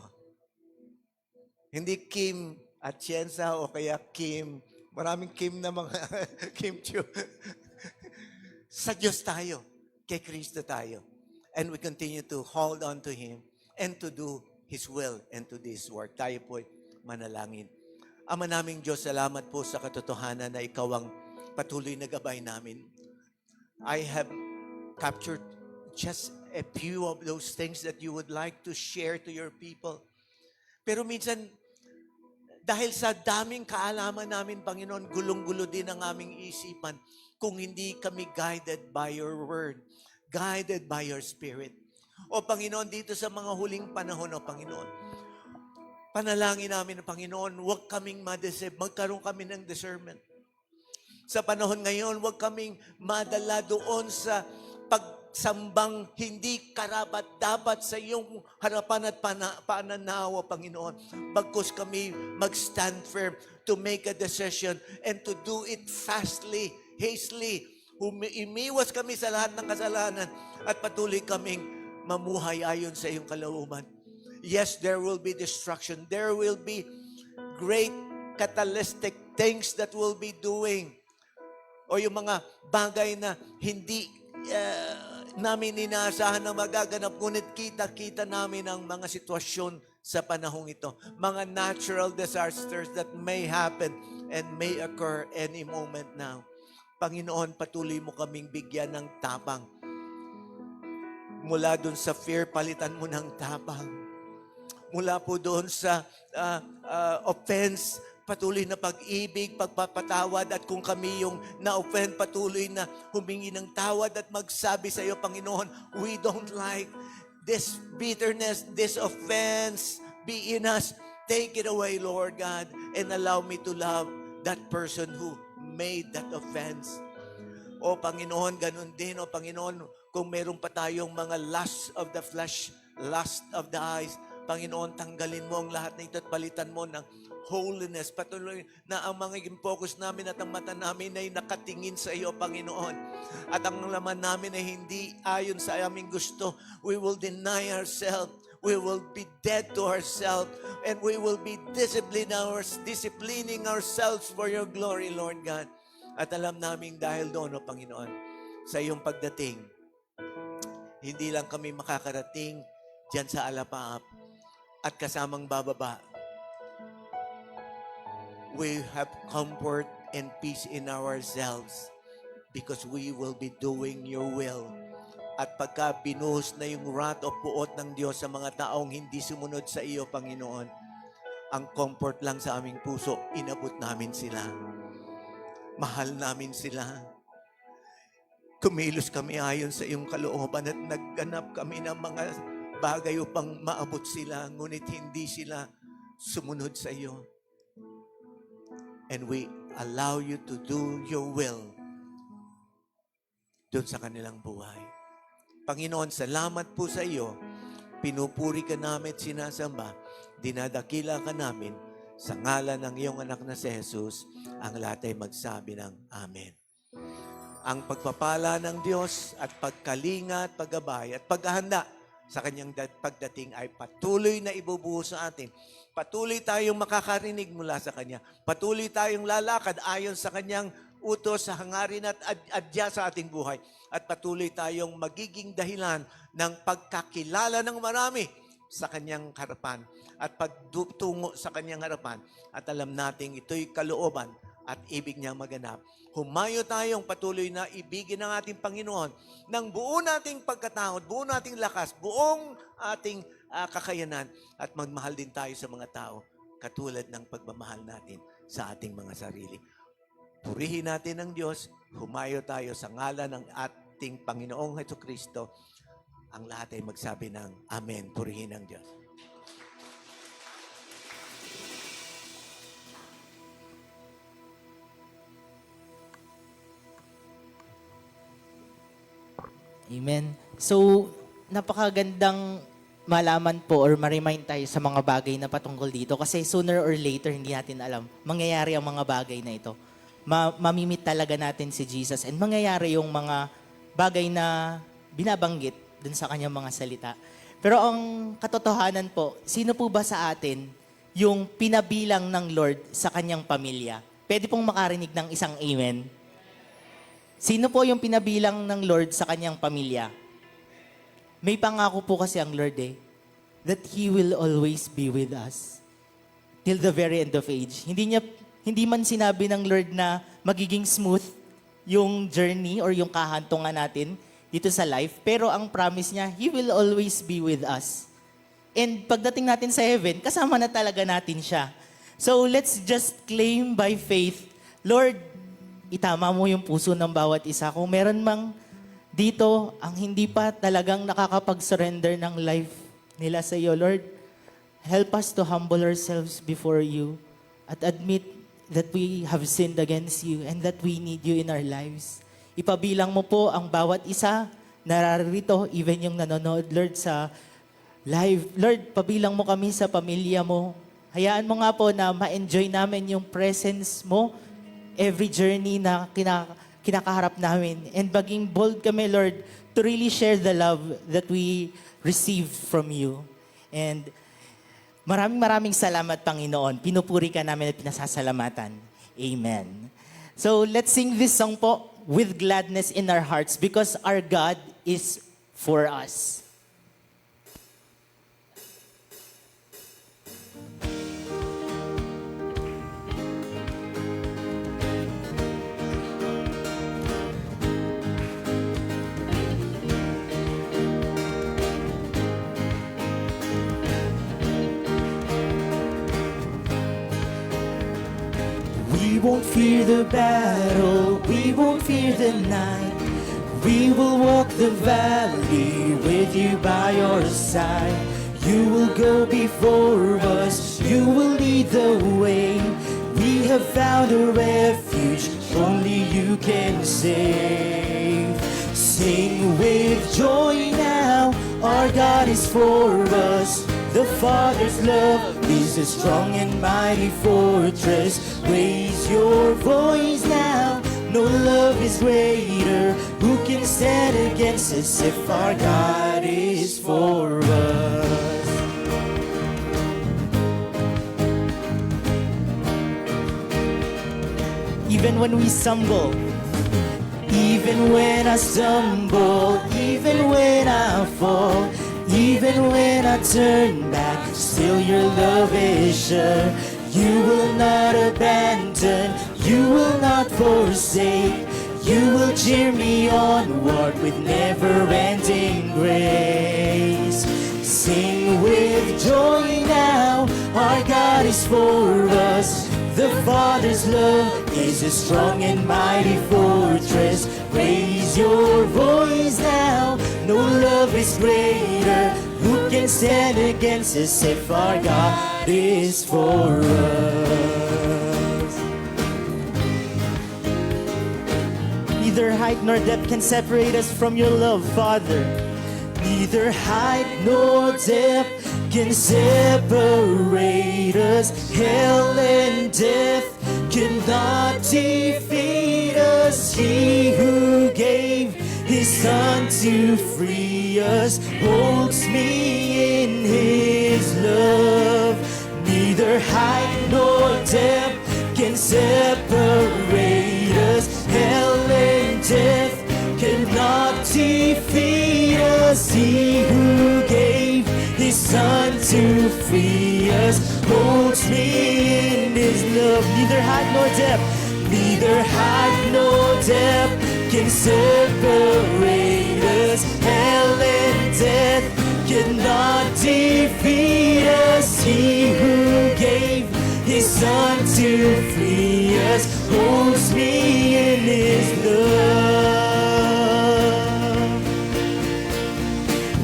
Hindi Kim Atienza o kaya Kim. Maraming Kim na mga Kim Chiu. Sa Diyos tayo. Kay Kristo tayo. And we continue to hold on to Him and to do His will and to this work. Tayo po'y manalangin. Ama naming Diyos, salamat po sa katotohanan na Ikaw ang patuloy na gabay namin. I have captured just a few of those things that you would like to share to your people. Pero minsan, dahil sa daming kaalaman namin, Panginoon, gulong-gulo din ang aming isipan kung hindi kami guided by your word, guided by your spirit. O Panginoon, dito sa mga huling panahon, o Panginoon, panalangin namin, Panginoon, huwag kaming ma-deceive, magkaroon kami ng discernment. Sa panahon ngayon, huwag kaming madala doon sa pagsambang hindi karapat-dapat sa iyong harapan at pananawa, Panginoon. Bagkus kami mag-stand firm to make a decision and to do it fastly, hastily. Imiwas kami sa lahat ng kasalanan at patuloy kaming mamuhay ayon sa iyong kalooban. Yes, there will be destruction. There will be great catalytic things that we'll be doing. O yung mga bagay na hindi namin inaasahan na magaganap, ngunit kita-kita namin ang mga sitwasyon sa panahong ito. Mga natural disasters that may happen and may occur any moment now. Panginoon, patuloy mo kaming bigyan ng tapang. Mula doon sa fear, palitan mo ng tapang. Mula po doon sa offense, patuloy na pag-ibig, pagpapatawad, at kung kami yung na-offend, patuloy na humingi ng tawad at magsabi sa iyo, Panginoon, we don't like this bitterness, this offense be in us. Take it away, Lord God, and allow me to love that person who made that offense. O Panginoon, ganun din, o Panginoon, kung meron pa tayong mga lust of the flesh, lust of the eyes, Panginoon, tanggalin mo ang lahat na ito at palitan mo ng holiness. Patuloy na ang mga focus namin at ang mata namin ay nakatingin sa iyo, Panginoon. At ang laman namin ay hindi ayon sa aming gusto. We will deny ourselves. We will be dead to ourselves. And we will be disciplining ourselves for your glory, Lord God. At alam namin dahil doon, O Panginoon, sa iyong pagdating, hindi lang kami makakarating dyan sa alapaap at kasamang bababa. We have comfort and peace in ourselves because we will be doing your will. At pagka binuhos na yung wrath o puot ng Diyos sa mga taong hindi sumunod sa iyo, Panginoon, ang comfort lang sa aming puso, inabot namin sila. Mahal namin sila. Kumilos kami ayon sa iyong kalooban at nagganap kami ng mga bagay upang maabot sila, ngunit hindi sila sumunod sa iyo. And we allow you to do your will doon sa kanilang buhay. Panginoon, salamat po sa iyo. Pinupuri ka namin at sinasamba. Dinadakila ka namin sa ngalan ng iyong anak na si Jesus. Ang lahat ay magsabi ng Amen. Ang pagpapala ng Diyos at pagkalinga at paggabay at paghahanda sa kanyang pagdating ay patuloy na ibubuhos sa atin. Patuloy tayong makakarinig mula sa Kanya. Patuloy tayong lalakad ayon sa Kanyang utos sa hangarin at adya sa ating buhay. At patuloy tayong magiging dahilan ng pagkakilala ng marami sa Kanyang harapan at pagtungo sa Kanyang harapan. At alam nating ito'y kalooban at ibig niya maganap. Humayo tayong patuloy na ibigin ng ating Panginoon ng buo nating pagkatao, buo nating lakas, buong ating kakayanan at magmahal din tayo sa mga tao katulad ng pagmamahal natin sa ating mga sarili. Purihin natin ang Diyos, humayo tayo sa ngalan ng ating Panginoong Jesucristo. Ang lahat ay magsabi ng Amen. Purihin ang Diyos. Amen. So, napakagandang malaman po or ma-remind tayo sa mga bagay na patungkol dito kasi sooner or later, hindi natin alam, mangyayari ang mga bagay na ito. Mamimit talaga natin si Jesus and mangyayari yung mga bagay na binabanggit dun sa kanyang mga salita. Pero ang katotohanan po, sino po ba sa atin yung pinabilang ng Lord sa kanyang pamilya? Pwede pong makarinig ng isang amen? Sino po yung pinabilang ng Lord sa kanyang pamilya? May pangako po kasi ang Lord that He will always be with us till the very end of age. Hindi man sinabi ng Lord na magiging smooth yung journey or yung kahantungan natin dito sa life, pero ang promise niya, He will always be with us. And pagdating natin sa heaven, kasama na talaga natin siya. So let's just claim by faith, Lord, itama mo yung puso ng bawat isa. Kung meron mang dito ang hindi pa talagang nakakapag-surrender ng life nila sa iyo, Lord, help us to humble ourselves before you at admit that we have sinned against you and that we need you in our lives. Ipabilang mo po ang bawat isa nararito, even yung nanonood, Lord, sa live. Lord, pabilang mo kami sa pamilya mo. Hayaan mo nga po na ma-enjoy namin yung presence mo every journey na kinakaharap namin. And maging bold kami, Lord, to really share the love that we receive from you. And maraming salamat, Panginoon. Pinupuri ka namin at pinasasalamatan. Amen. So let's sing this song po with gladness in our hearts because our God is for us. We won't fear the battle, we won't fear the night. We will walk the valley with you by our side. You will go before us, you will lead the way. We have found a refuge, only you can save. Sing with joy now, our God is for us. The Father's love is a strong and mighty fortress. Raise your voice now, no love is greater. Who can stand against us if our God is for us? Even when we stumble, Even when I stumble, even when I fall, even when I turn back, still your love is sure. You will not abandon, you will not forsake. You will cheer me onward with never-ending grace. Sing with joy now, our God is for us. The Father's love is a strong and mighty fortress. Raise your voice now, no love is greater. Who can stand against us if our God is for us? neither height nor depth can separate us from your love, Father. Neither height nor depth can separate us. Hell and death cannot defeat us. He who gave his Son to free us holds me in his love. Neither height nor depth can separate us. Hell and death cannot defeat us. He who gave his Son to free us holds me in his love. Neither height nor depth, neither height nor depth can separate us. Hell and death cannot defeat us. He who gave his Son to free us holds me in his love.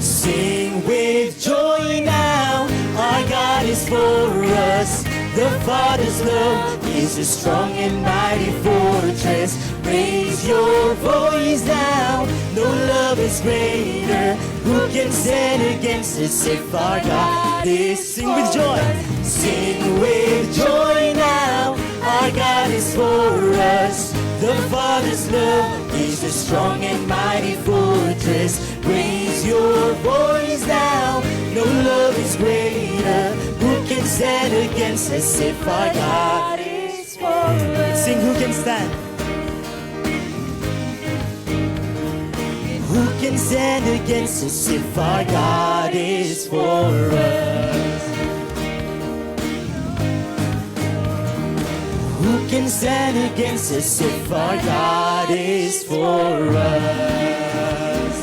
Sing with joy now, our God is for us. The Father's love is a strong and mighty fortress. Raise your voice now, no love is greater? Who can stand against us if our God is? Sing with joy. Sing with joy now. Our God is for us. The Father's love is a strong and mighty fortress. Raise your voice now. No love is greater. Who can stand against us if our God is for us? Sing, who can stand? Who can stand against us if our God is for us? Who can stand against us if our God is for us?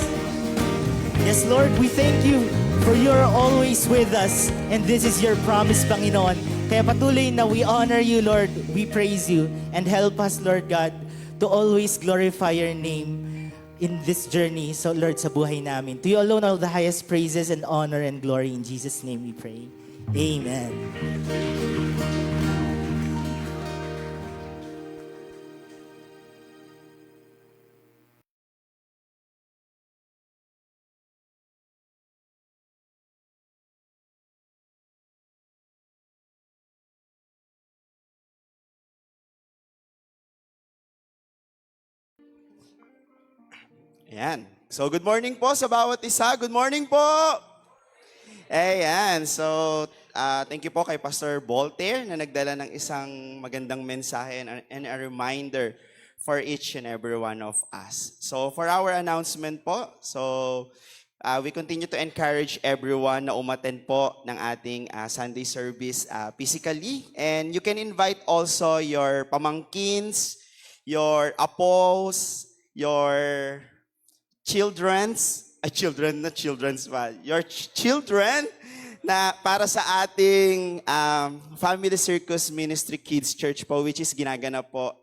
Yes, Lord, we thank you for you're always with us. And this is your promise, Panginoon. Kaya patuloy na we honor you, Lord. We praise you. And help us, Lord God, to always glorify your name in this journey, so Lord, sa buhay namin. To you alone all the highest praises and honor and glory. In Jesus' name we pray. Amen. Ayan. So, good morning po sa bawat isa. Good morning po! Ayan. So, thank you po kay Pastor Voltaire na nagdala ng isang magandang mensahe and a reminder for each and every one of us. So, for our announcement po, we continue to encourage everyone na umattend po ng ating Sunday service physically. And you can invite also your pamangkins, your apos, your your children na para sa ating Family Circus Ministry Kids Church po, which is ginaganap po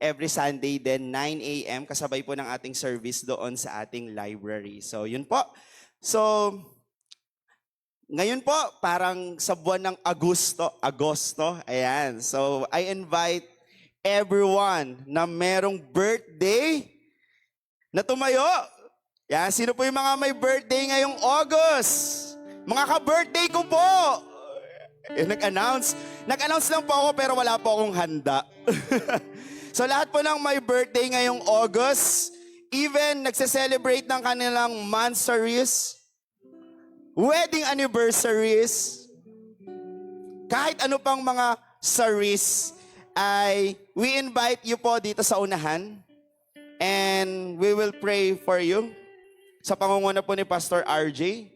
every Sunday din 9 a.m. kasabay po ng ating service doon sa ating library. So yun po. So ngayon po parang sa buwan ng Agosto, ayan. So I invite everyone na merong birthday na tumayo. Yan, sino po yung mga may birthday ngayong August? Mga ka-birthday ko po! Nag-announce lang po ako pero wala po akong handa. So lahat po ng may birthday ngayong August, even nagse-celebrate ng kanilang monthsaries, wedding anniversaries, kahit ano pang mga saris, ay we invite you po dito sa unahan and we will pray for you sa pangunguna po ni Pastor RJ.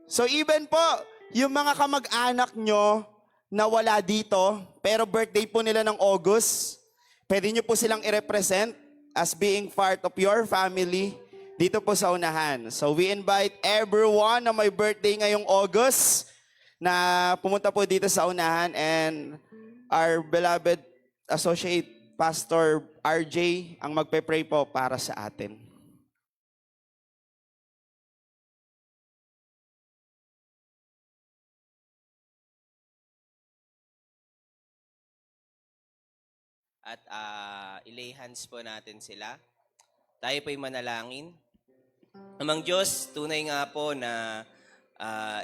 So even po, yung mga kamag-anak nyo na wala dito, pero birthday po nila ng August, pwede nyo po silang i-represent as being part of your family dito po sa unahan. So we invite everyone na may birthday ngayong August na pumunta po dito sa unahan, and our beloved associate Pastor RJ ang magpe-pray po para sa atin. At ilay hands po natin sila. Tayo po'y manalangin. Amang Diyos, tunay nga po na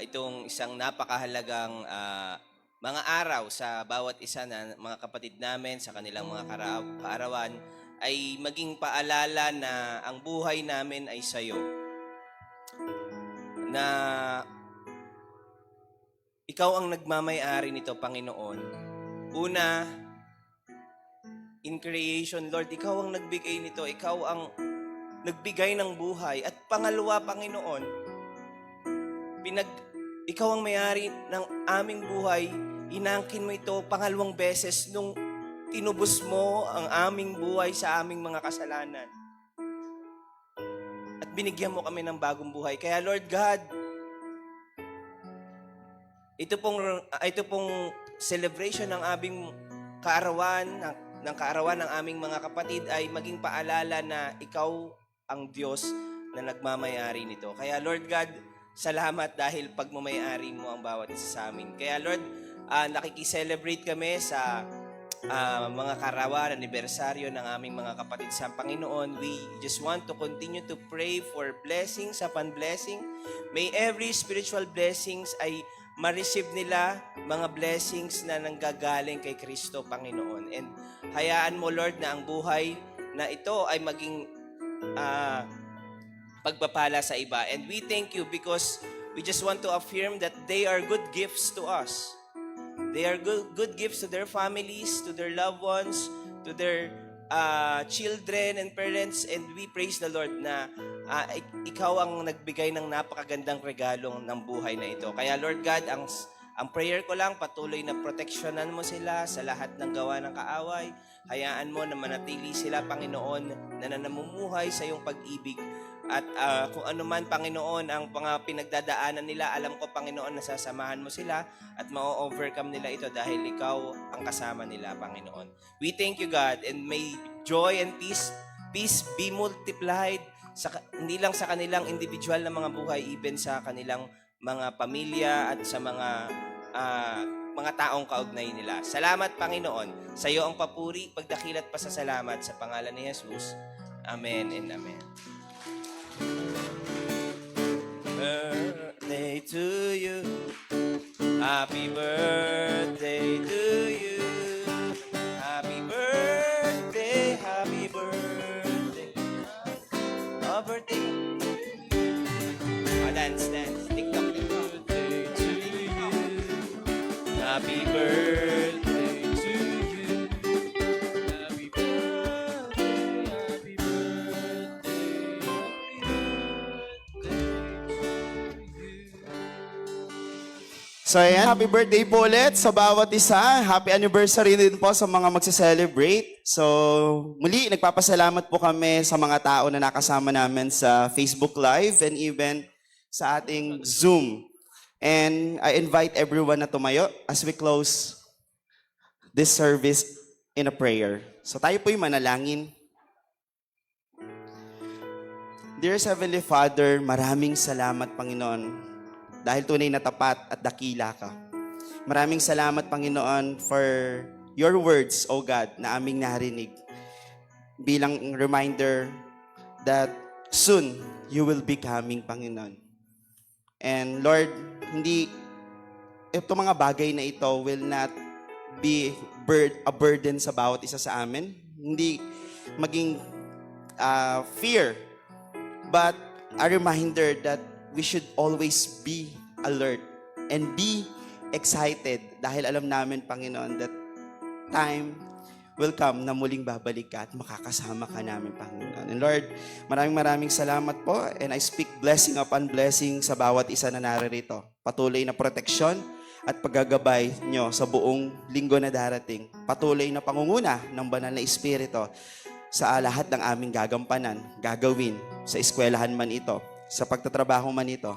itong isang napakahalagang mga araw sa bawat isa na mga kapatid namin sa kanilang mga kaarawan ay maging paalala na ang buhay namin ay sa iyo. Na ikaw ang nagmamay-ari nito, Panginoon. Una, in creation, Lord, ikaw ang nagbigay nito. Ikaw ang nagbigay ng buhay. At pangalawa, Panginoon, ikaw ang may-ari ng aming buhay. Inangkin mo ito pangalawang beses nung tinubos mo ang aming buhay sa aming mga kasalanan. At binigyan mo kami ng bagong buhay. Kaya Lord God, ito pong celebration ng aming kaarawan, ng kaarawan ng aming mga kapatid ay maging paalala na ikaw ang Diyos na nagmamayari nito. Kaya Lord God, salamat dahil pagmamayari mo ang bawat isa sa amin. Kaya Lord, nakikiselebrate kami sa mga karawan, anibersaryo ng aming mga kapatid sa Panginoon. We just want to continue to pray for blessings upon blessing. May every spiritual blessings ay ma-receive nila, mga blessings na nanggagaling kay Kristo Panginoon. And hayaan mo, Lord, na ang buhay na ito ay maging pagpapala sa iba. And we thank you because we just want to affirm that they are good gifts to us. They are good gifts to their families, to their loved ones, to their children and parents. And we praise the Lord na ikaw ang nagbigay ng napakagandang regalong ng buhay na ito. Kaya Lord God, ang prayer ko lang, patuloy na proteksyonan mo sila sa lahat ng gawa ng kaaway. Hayaan mo na manatili sila, Panginoon, na namumuhay sa iyong pag-ibig. At kung ano man, Panginoon, ang mga pinagdadaanan nila, alam ko, Panginoon, nasasamahan mo sila at ma-overcome nila ito dahil ikaw ang kasama nila, Panginoon. We thank you, God, and may joy and peace be multiplied, hindi lang sa kanilang individual na mga buhay, even sa kanilang mga pamilya at sa mga taong kaugnay nila. Salamat, Panginoon. Sa iyo ang papuri, pagdakilat, pasasalamat sa pangalan ni Jesus. Amen and amen. Birthday to you. Happy birthday to you. Happy birthday, happy birthday. Oh, birthday. Oh, dance. TikTok. Happy birthday to you. Happy birthday, happy birthday, So ayan, happy birthday po ulit sa bawat isa. Happy anniversary din po sa mga magse-celebrate. So muli, nagpapasalamat po kami sa mga tao na nakasama namin sa Facebook Live and even sa ating Zoom. And I invite everyone na tumayo as we close this service in a prayer. So tayo po'y manalangin. Dear Heavenly Father, maraming salamat, Panginoon, dahil tunay na tapat at dakila ka. Maraming salamat, Panginoon, for your words, O God, na aming narinig. Bilang reminder that soon you will be coming, Panginoon. And Lord, hindi itong mga bagay na ito will not be a burden sa bawat isa sa amin. Hindi maging fear, but a reminder that we should always be alert and be excited dahil alam namin, Panginoon, that time will come na muling babalik ka at makakasama ka namin, Panginoon. And Lord, maraming salamat po, and I speak blessing upon blessing sa bawat isa na naririto. Patuloy na proteksyon at paggagabay nyo sa buong linggo na darating. Patuloy na pangunguna ng banal na Espiritu sa lahat ng aming gagampanan, gagawin sa eskwelahan man ito, sa pagtatrabaho man ito,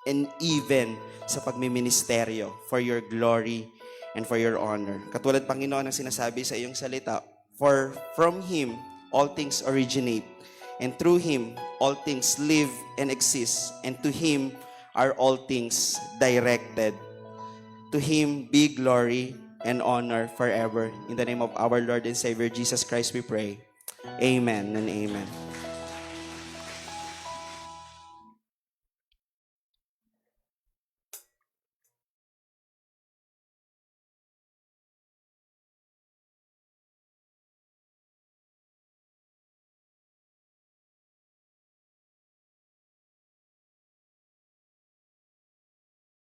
and even sa pagmiministeryo for your glory and for your honor. Katulad, Panginoon, ang sinasabi sa iyong salita, for from Him all things originate, and through Him all things live and exist, and to Him are all things directed. To Him be glory and honor forever. In the name of our Lord and Savior Jesus Christ we pray. Amen and amen.